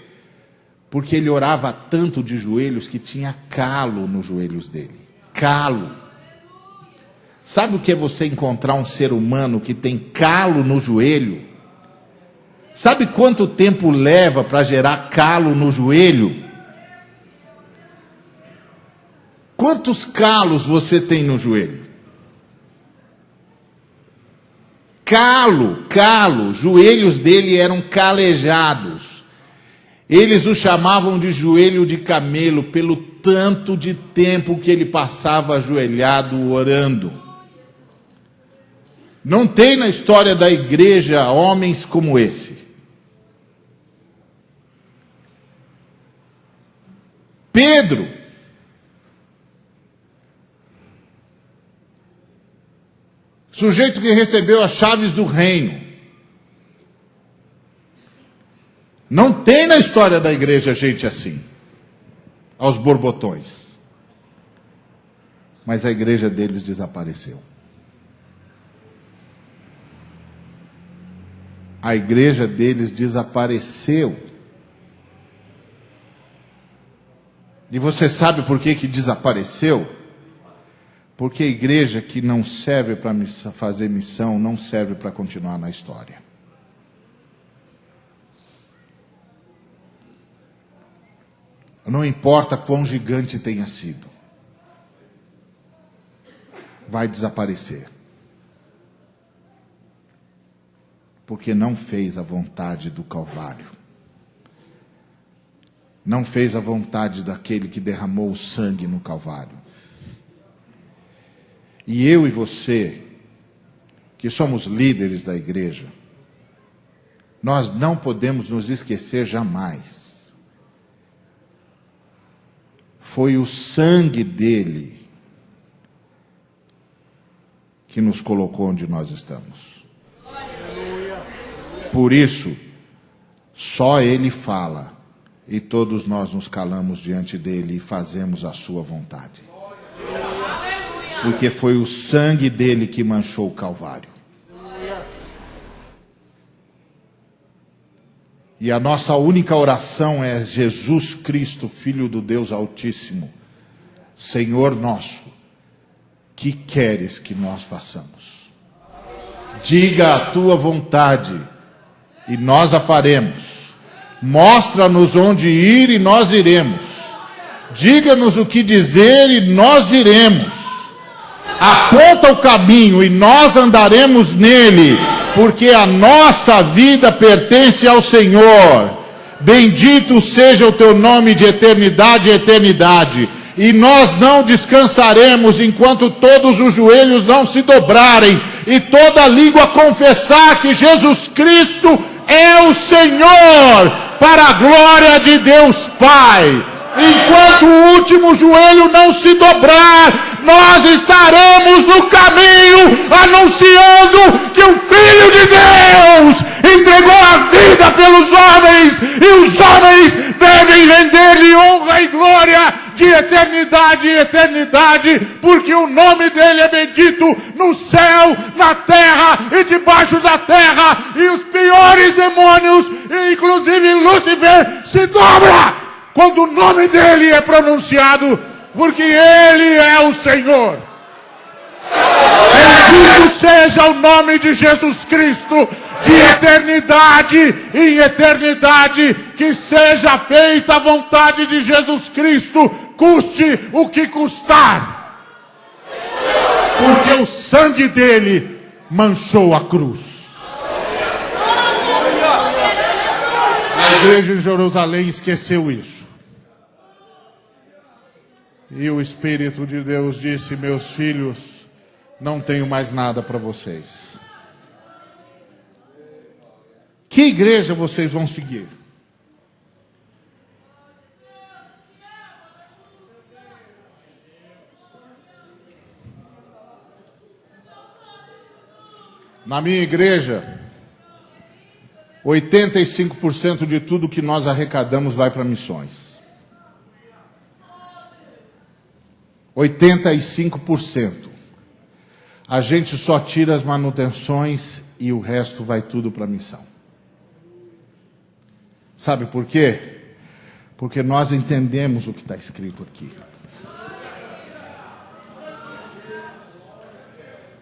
Porque ele orava tanto de joelhos que tinha calo nos joelhos dele. Calo. Sabe o que é você encontrar um ser humano que tem calo no joelho? Sabe quanto tempo leva para gerar calo no joelho? Quantos calos você tem no joelho? Calo, joelhos dele eram calejados. Eles o chamavam de joelho de camelo, pelo tanto de tempo que ele passava ajoelhado orando. Não tem na história da igreja homens como esse. Pedro, sujeito que recebeu as chaves do reino. Não tem na história da igreja gente assim, aos borbotões. Mas a igreja deles desapareceu. A igreja deles desapareceu. E você sabe por que desapareceu? Porque a igreja que não serve para fazer missão, não serve para continuar na história. Não importa quão gigante tenha sido, vai desaparecer. Porque não fez a vontade do Calvário. Não fez a vontade daquele que derramou o sangue no Calvário. E eu e você, que somos líderes da igreja, nós não podemos nos esquecer jamais. Foi o sangue dele que nos colocou onde nós estamos. Por isso, só ele fala e todos nós nos calamos diante dele e fazemos a sua vontade. Porque foi o sangue dele que manchou o Calvário. E a nossa única oração é: Jesus Cristo, Filho do Deus Altíssimo, Senhor nosso, que queres que nós façamos? Diga a tua vontade e nós a faremos. Mostra-nos onde ir e nós iremos. Diga-nos o que dizer e nós diremos. Aponta o caminho e nós andaremos nele, porque a nossa vida pertence ao Senhor. Bendito seja o teu nome de eternidade a eternidade. E nós não descansaremos enquanto todos os joelhos não se dobrarem e toda língua confessar que Jesus Cristo é o Senhor, para a glória de Deus Pai. Enquanto o último joelho não se dobrar, nós estaremos no caminho anunciando que o Filho de Deus entregou a vida pelos homens e os homens devem render-lhe honra e glória de eternidade em eternidade, porque o nome dele é bendito no céu, na terra e debaixo da terra, e os piores demônios, inclusive Lúcifer, se dobra quando o nome dele é pronunciado, porque ele é o Senhor. Bendito seja o nome de Jesus Cristo, de eternidade em eternidade, que seja feita a vontade de Jesus Cristo, custe o que custar, porque o sangue dele manchou a cruz. A igreja em Jerusalém esqueceu isso. E o Espírito de Deus disse: meus filhos, não tenho mais nada para vocês. Que igreja vocês vão seguir? Na minha igreja, 85% de tudo que nós arrecadamos vai para missões. 85%. A gente só tira as manutenções e o resto vai tudo para a missão. Sabe por quê? Porque nós entendemos o que está escrito aqui.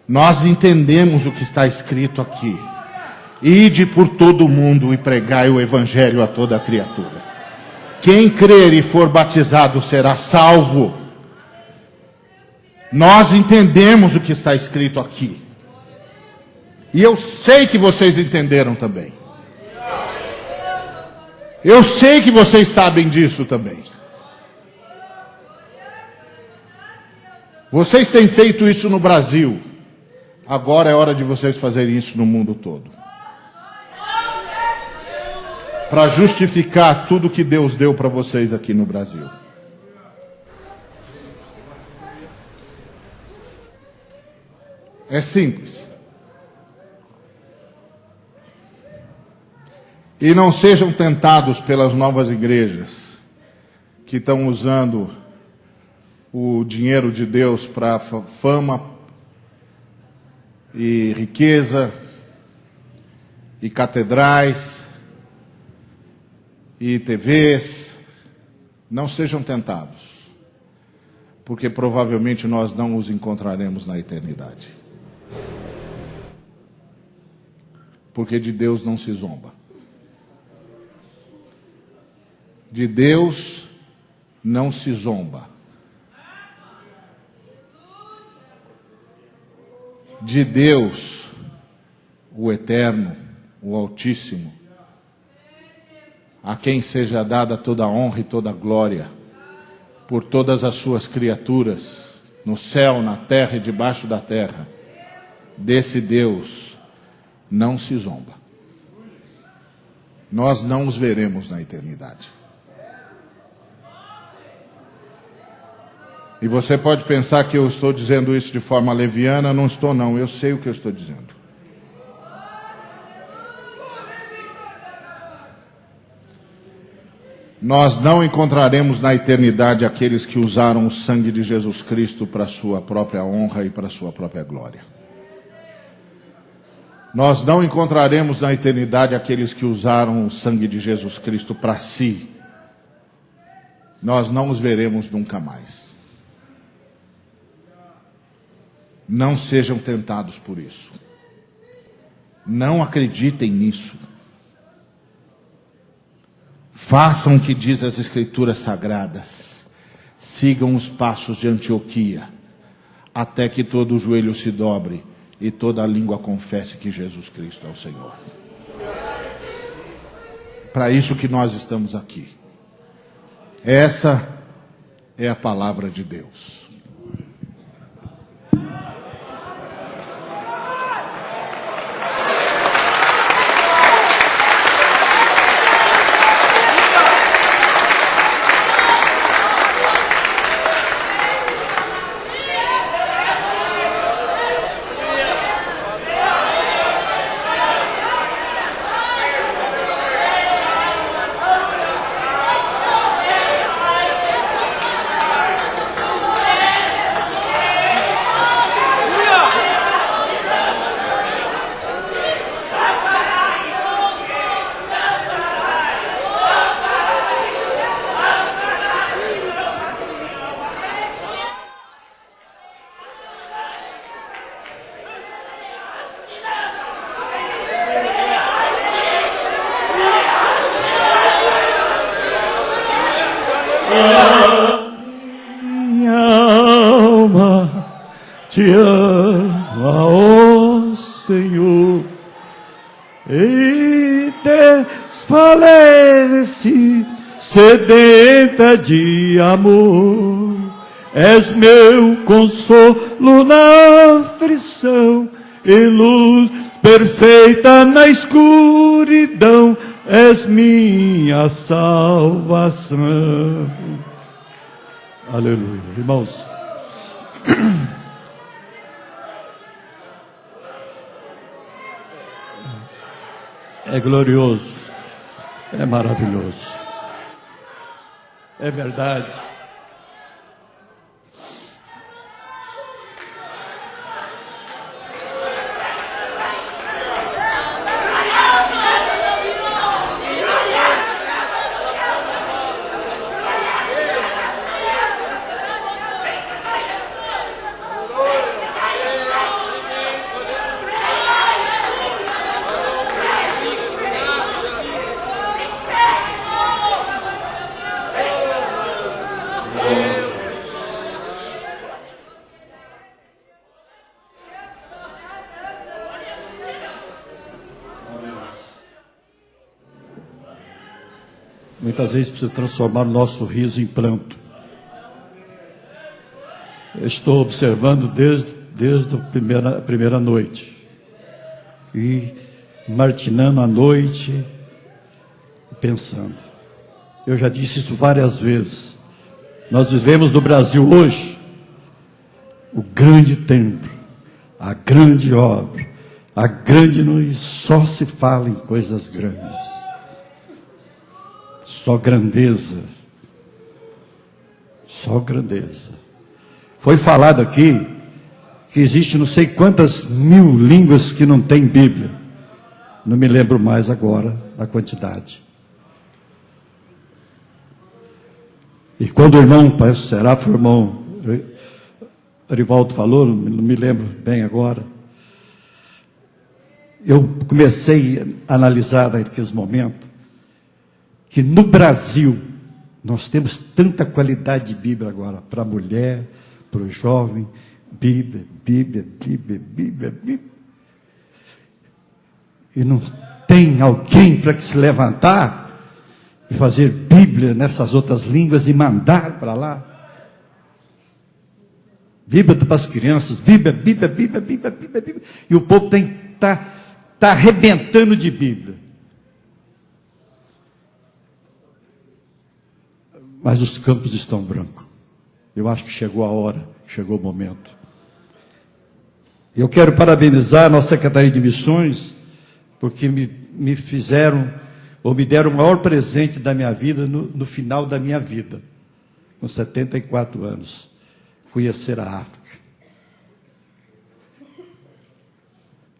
Nós entendemos o que está escrito aqui. Ide por todo o mundo e pregai o evangelho a toda criatura. Quem crer e for batizado será salvo. Nós entendemos o que está escrito aqui. E eu sei que vocês entenderam também. Eu sei que vocês sabem disso também. Vocês têm feito isso no Brasil. Agora é hora de vocês fazerem isso no mundo todo. Para justificar tudo que Deus deu para vocês aqui no Brasil. É simples. E não sejam tentados pelas novas igrejas que estão usando o dinheiro de Deus para fama e riqueza e catedrais e TVs. Não sejam tentados, porque provavelmente nós não os encontraremos na eternidade. Porque de Deus não se zomba. De Deus não se zomba. De Deus, o Eterno, o Altíssimo, a quem seja dada toda a honra e toda a glória, por todas as suas criaturas, no céu, na terra e debaixo da terra, desse Deus não se zomba. Nós não os veremos na eternidade. E você pode pensar que eu estou dizendo isso de forma leviana. Não estou, não. Eu sei o que eu estou dizendo. Nós não encontraremos na eternidade aqueles que usaram o sangue de Jesus Cristo para a sua própria honra e para a sua própria glória. Nós não encontraremos na eternidade aqueles que usaram o sangue de Jesus Cristo para si. Nós não os veremos nunca mais. Não sejam tentados por isso. Não acreditem nisso. Façam o que diz as Escrituras Sagradas. Sigam os passos de Antioquia, até que todo o joelho se dobre e toda a língua confesse que Jesus Cristo é o Senhor. Para isso que nós estamos aqui. Essa é a palavra de Deus. Te ama, ó Senhor, e desfalece, sedenta de amor. És meu consolo na aflição e luz perfeita na escuridão. És minha salvação. Aleluia. Irmãos, é glorioso, é maravilhoso, é verdade. muitas vezes precisa transformar o nosso riso em pranto. Eu estou observando desde a primeira noite. E martinando a noite, pensando. Eu já disse isso várias vezes. Nós vivemos no Brasil hoje o grande templo, a grande obra, a grande, e só se fala em coisas grandes. Só grandeza. Só grandeza. Foi falado aqui que existe não sei quantas mil línguas que não tem Bíblia. Não me lembro mais agora da quantidade. E quando o irmão, parece que será o irmão Arivaldo falou, não me lembro bem agora, eu comecei a analisar naqueles momentos que no Brasil nós temos tanta qualidade de Bíblia agora, para a mulher, para o jovem, Bíblia. E não tem alguém para se levantar e fazer Bíblia nessas outras línguas e mandar para lá. Bíblia para as crianças, Bíblia. E o povo tá arrebentando de Bíblia. Mas os campos estão brancos. Eu acho que chegou a hora, chegou o momento. Eu quero parabenizar a nossa Secretaria de Missões, porque me fizeram, ou me deram o maior presente da minha vida, no final da minha vida, com 74 anos. Conhecer a África.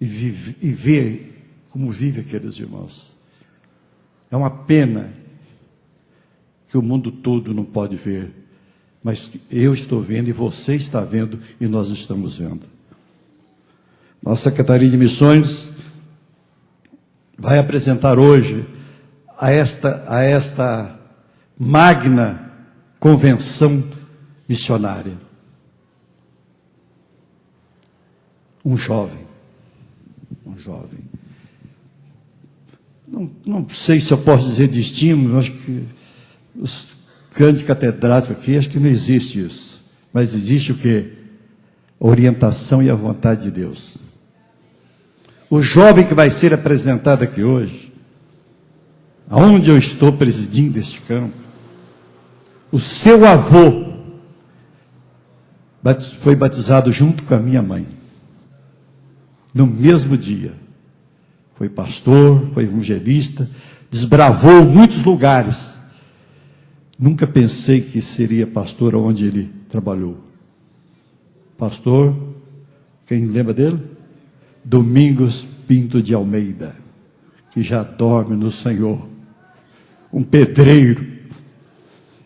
E ver como vive aqueles irmãos. É uma pena que o mundo todo não pode ver, mas eu estou vendo e você está vendo e nós estamos vendo. Nossa Secretaria de Missões vai apresentar hoje a esta magna convenção missionária um jovem. Não sei se eu posso dizer de estímulo, acho que os grandes catedráticos aqui, acho que não existe isso. Mas existe o quê? A orientação e a vontade de Deus. O jovem que vai ser apresentado aqui hoje, aonde eu estou presidindo este campo, o seu avô foi batizado junto com a minha mãe. No mesmo dia. Foi pastor, foi evangelista, desbravou muitos lugares. Nunca pensei que seria pastor onde ele trabalhou. Pastor, quem lembra dele? Domingos Pinto de Almeida, que já dorme no Senhor. Um pedreiro,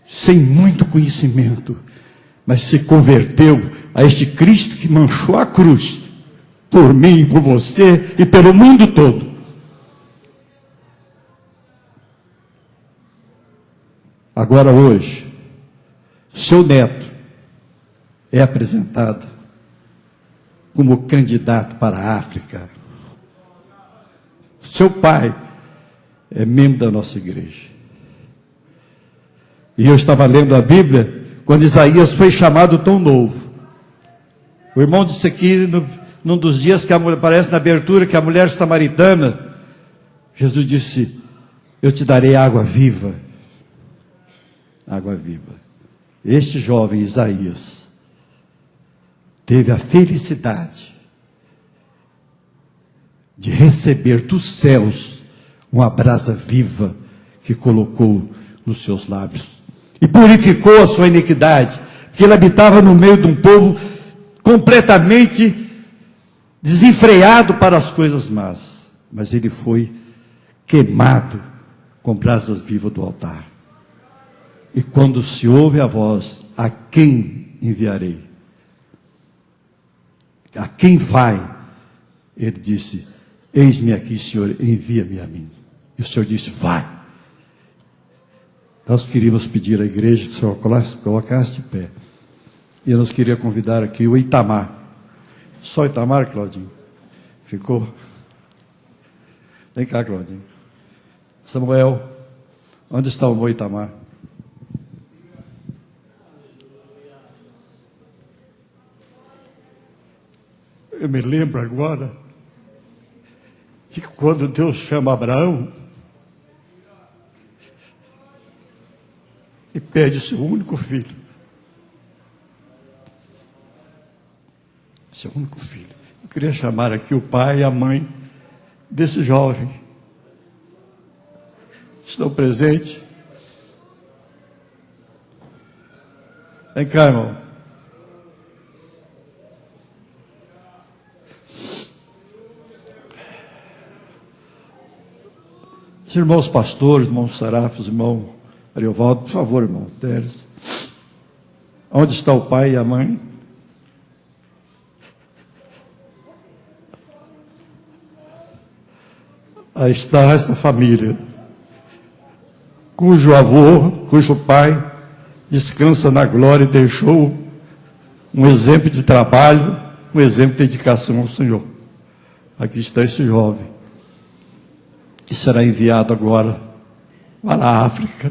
sem muito conhecimento, mas se converteu a este Cristo que manchou a cruz, por mim, por você e pelo mundo todo. Agora hoje, seu neto é apresentado como candidato para a África. Seu pai é membro da nossa igreja. E eu estava lendo a Bíblia quando Isaías foi chamado tão novo. O irmão disse aqui, num dos dias que aparece na abertura, que a mulher samaritana, Jesus disse, eu te darei água viva. Água viva. Este jovem Isaías teve a felicidade de receber dos céus uma brasa viva que colocou nos seus lábios e purificou a sua iniquidade, porque ele habitava no meio de um povo completamente desenfreado para as coisas más, mas ele foi queimado com brasas vivas do altar. E quando se ouve a voz, a quem enviarei? A quem vai? Ele disse, eis-me aqui, Senhor, envia-me a mim. E o Senhor disse, vai. Nós queríamos pedir à igreja que o Senhor colocasse de pé. E nós queríamos convidar aqui o Itamar. Só Itamar, Claudinho? Ficou? Vem cá, Claudinho. Samuel, Onde está o Moitamar? Eu me lembro agora de quando Deus chama Abraão e pede seu único filho. Seu único filho. Eu queria chamar aqui o pai e a mãe desse jovem. Estão presentes? Vem cá, irmão. Os irmãos pastores, irmãos Sarafos, irmão Ariovaldo, por favor, irmão Teres. Onde está o pai e a mãe? Aí está esta família, cujo avô, cujo pai descansa na glória e deixou um exemplo de trabalho, um exemplo de dedicação ao Senhor. Aqui está esse jovem, que será enviado agora para a África.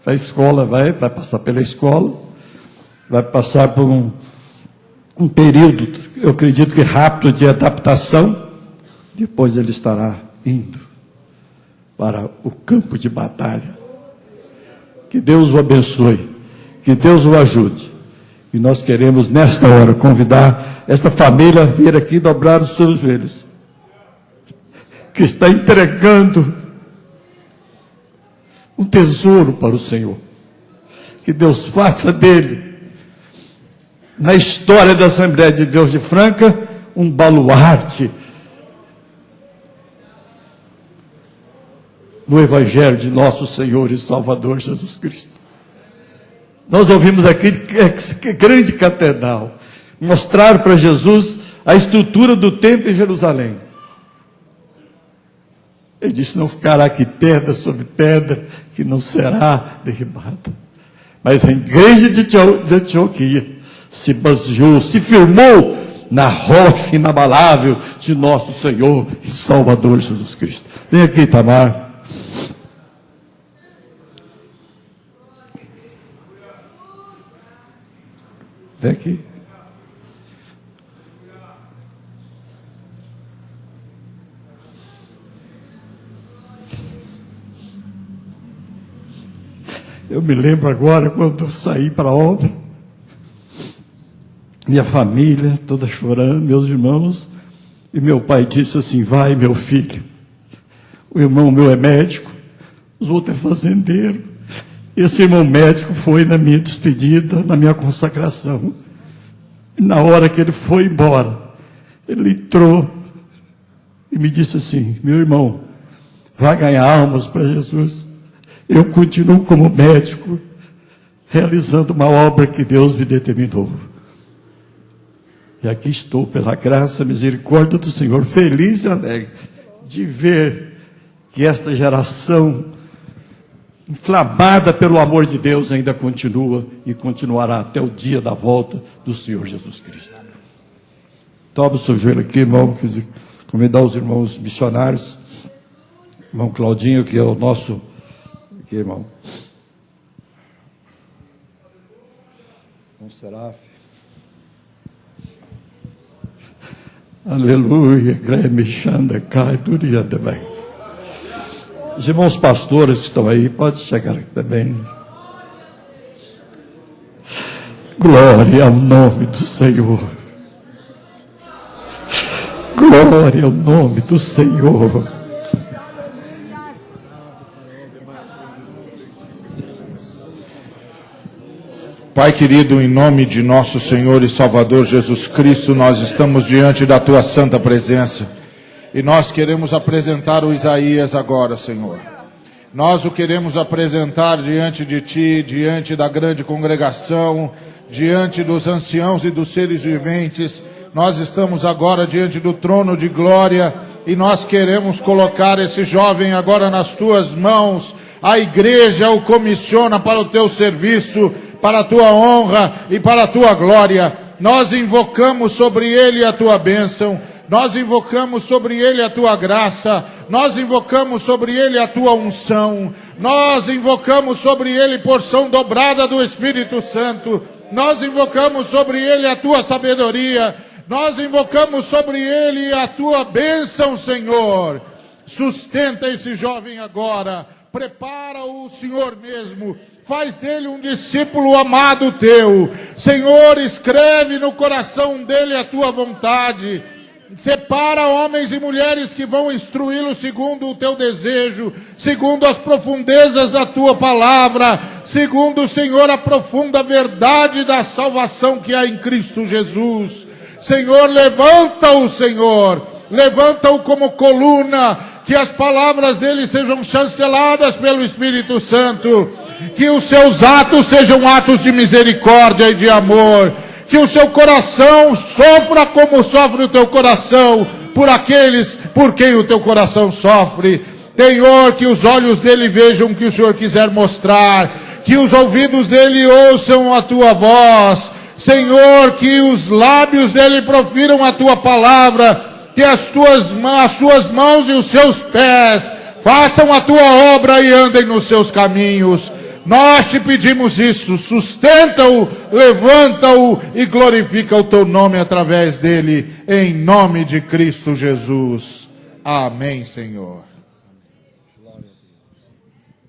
A escola vai passar pela escola, vai passar por um período, eu acredito que rápido, de adaptação. Depois ele estará indo para o campo de batalha. Que Deus o abençoe, que Deus o ajude. E nós queremos, nesta hora, convidar esta família a vir aqui dobrar os seus joelhos, que está entregando um tesouro para o Senhor. Que Deus faça dele, na história da Assembleia de Deus de Franca, um baluarte no Evangelho de nosso Senhor e Salvador Jesus Cristo. Nós ouvimos aqui que grande catedral mostrar para Jesus a estrutura do templo em Jerusalém. Ele disse: não ficará aqui pedra sobre pedra que não será derribada. Mas a igreja de Antioquia se baseou, se firmou na rocha inabalável de nosso Senhor e Salvador Jesus Cristo. Vem aqui, Tamar. Vem aqui. Eu me lembro agora quando eu saí para a obra, minha família toda chorando, meus irmãos, e meu pai disse assim: vai, meu filho. O irmão meu é médico, os outros é fazendeiro. Esse irmão médico foi na minha despedida, na minha consagração. E na hora que ele foi embora, ele entrou e me disse assim: meu irmão, vai ganhar almas para Jesus. Eu continuo como médico, realizando uma obra que Deus me determinou. E aqui estou, pela graça e misericórdia do Senhor, feliz e alegre de ver que esta geração, inflamada pelo amor de Deus, ainda continua e continuará até o dia da volta do Senhor Jesus Cristo. Toma o seu joelho aqui, irmão. Convidar os irmãos missionários. Irmão Claudinho, que é o nosso... Aqui, irmão. Irmão Seraf. Aleluia. Greme, Xanda, Cai, Duria também. Os irmãos pastores que estão aí, pode chegar aqui também. Glória ao nome do Senhor. Glória ao nome do Senhor. Pai querido, em nome de nosso Senhor e Salvador Jesus Cristo, nós estamos diante da Tua santa presença. E nós queremos apresentar o Isaías agora, Senhor. Nós o queremos apresentar diante de Ti, diante da grande congregação, diante dos anciãos e dos seres viventes. Nós estamos agora diante do trono de glória e nós queremos colocar esse jovem agora nas Tuas mãos. A igreja o comissiona para o Teu serviço, para a Tua honra e para a Tua glória. Nós invocamos sobre ele a Tua bênção. Nós invocamos sobre ele a Tua graça. nós invocamos sobre ele a tua unção, nós invocamos sobre ele porção dobrada do Espírito Santo, nós invocamos sobre ele a tua sabedoria, nós invocamos sobre ele a tua bênção, Senhor. Sustenta esse jovem agora, prepara-o, Senhor mesmo, faz dele um discípulo amado teu. Senhor, escreve no coração dele a tua vontade. Separa homens e mulheres que vão instruí-lo segundo o teu desejo, segundo as profundezas da tua palavra, segundo, Senhor, a profunda verdade da salvação que há em Cristo Jesus. Senhor, levanta-o, Senhor, levanta-o como coluna, que as palavras dele sejam chanceladas pelo Espírito Santo, que os seus atos sejam atos de misericórdia e de amor, que o seu coração sofra como sofre o teu coração, por aqueles por quem o teu coração sofre. Senhor, que os olhos dele vejam o que o Senhor quiser mostrar, que os ouvidos dele ouçam a tua voz, Senhor, que os lábios dele profiram a tua palavra, que as suas mãos e os seus pés façam a tua obra e andem nos seus caminhos. Nós te pedimos isso, sustenta-o, levanta-o e glorifica o teu nome através dele, em nome de Cristo Jesus. Amém, Senhor.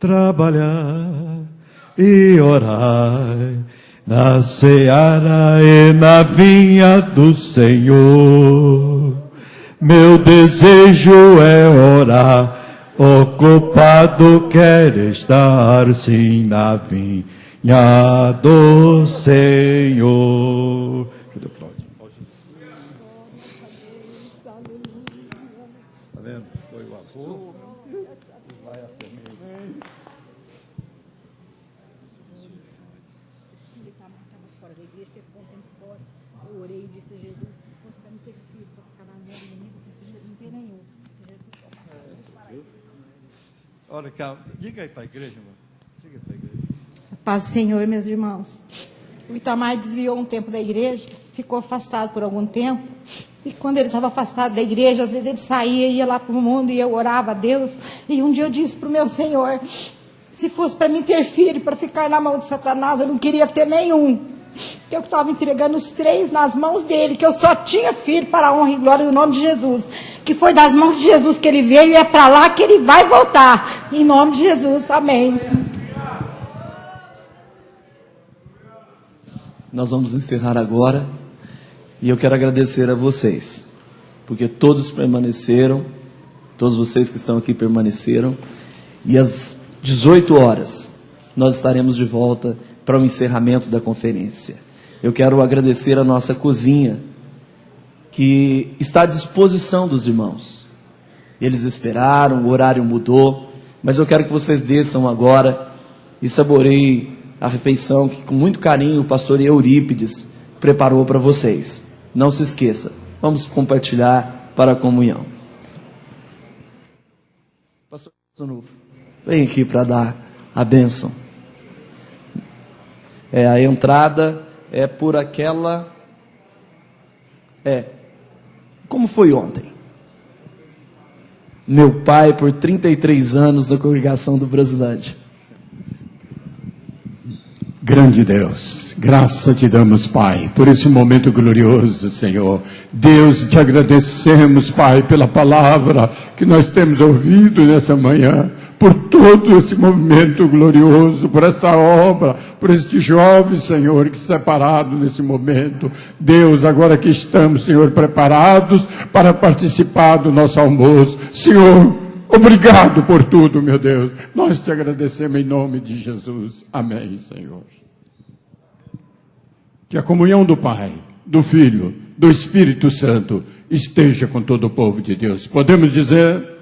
Trabalhar e orar na seara e na vinha do Senhor. Meu desejo é orar, ocupado quero estar sim na vinha do Senhor. Está vendo? Foi o avô, vai a semente. Ele estava fora da igreja, teve um tempo fora. Eu orei e disse a Jesus, se fosse para me ter filho, para ficar na mão do inimigo, não tem nenhum. Jesus toma. Olha cá, diga aí para a igreja, irmão. Diga para a igreja. Paz do Senhor, meus irmãos. O Itamar desviou um tempo da igreja, ficou afastado por algum tempo. E quando ele estava afastado da igreja, às vezes ele saía, ia lá para o mundo e eu orava a Deus. E um dia eu disse para o meu Senhor, se fosse para mim ter filho, para ficar na mão de Satanás, eu não queria ter nenhum. Que eu estava entregando os 3 nas mãos dele, que eu só tinha filho para a honra e glória do nome de Jesus. Que foi das mãos de Jesus que ele veio e é para lá que ele vai voltar. Em nome de Jesus, amém. Nós vamos encerrar agora e eu quero agradecer a vocês, porque todos permaneceram, todos vocês que estão aqui permaneceram, e às 18 horas nós estaremos de volta para o encerramento da conferência. Eu quero agradecer a nossa cozinha, que está à disposição dos irmãos. Eles esperaram, o horário mudou, mas eu quero que vocês desçam agora e saboreiem a refeição que com muito carinho o pastor Eurípides preparou para vocês. Não se esqueça, vamos compartilhar para a comunhão. Pastor Novo, vem aqui para dar a bênção. A entrada é por aquela... Como foi ontem? Meu pai, por 33 anos na congregação do Brasilândia. Grande Deus, graça te damos, Pai, por esse momento glorioso, Senhor. Deus, te agradecemos, Pai, pela palavra que nós temos ouvido nessa manhã, por todo esse movimento glorioso, por esta obra, por este jovem, Senhor, que separado nesse momento. Deus, agora que estamos, Senhor, preparados para participar do nosso almoço, Senhor, obrigado por tudo, meu Deus. Nós te agradecemos em nome de Jesus. Amém, Senhor. Que a comunhão do Pai, do Filho, do Espírito Santo esteja com todo o povo de Deus. Podemos dizer...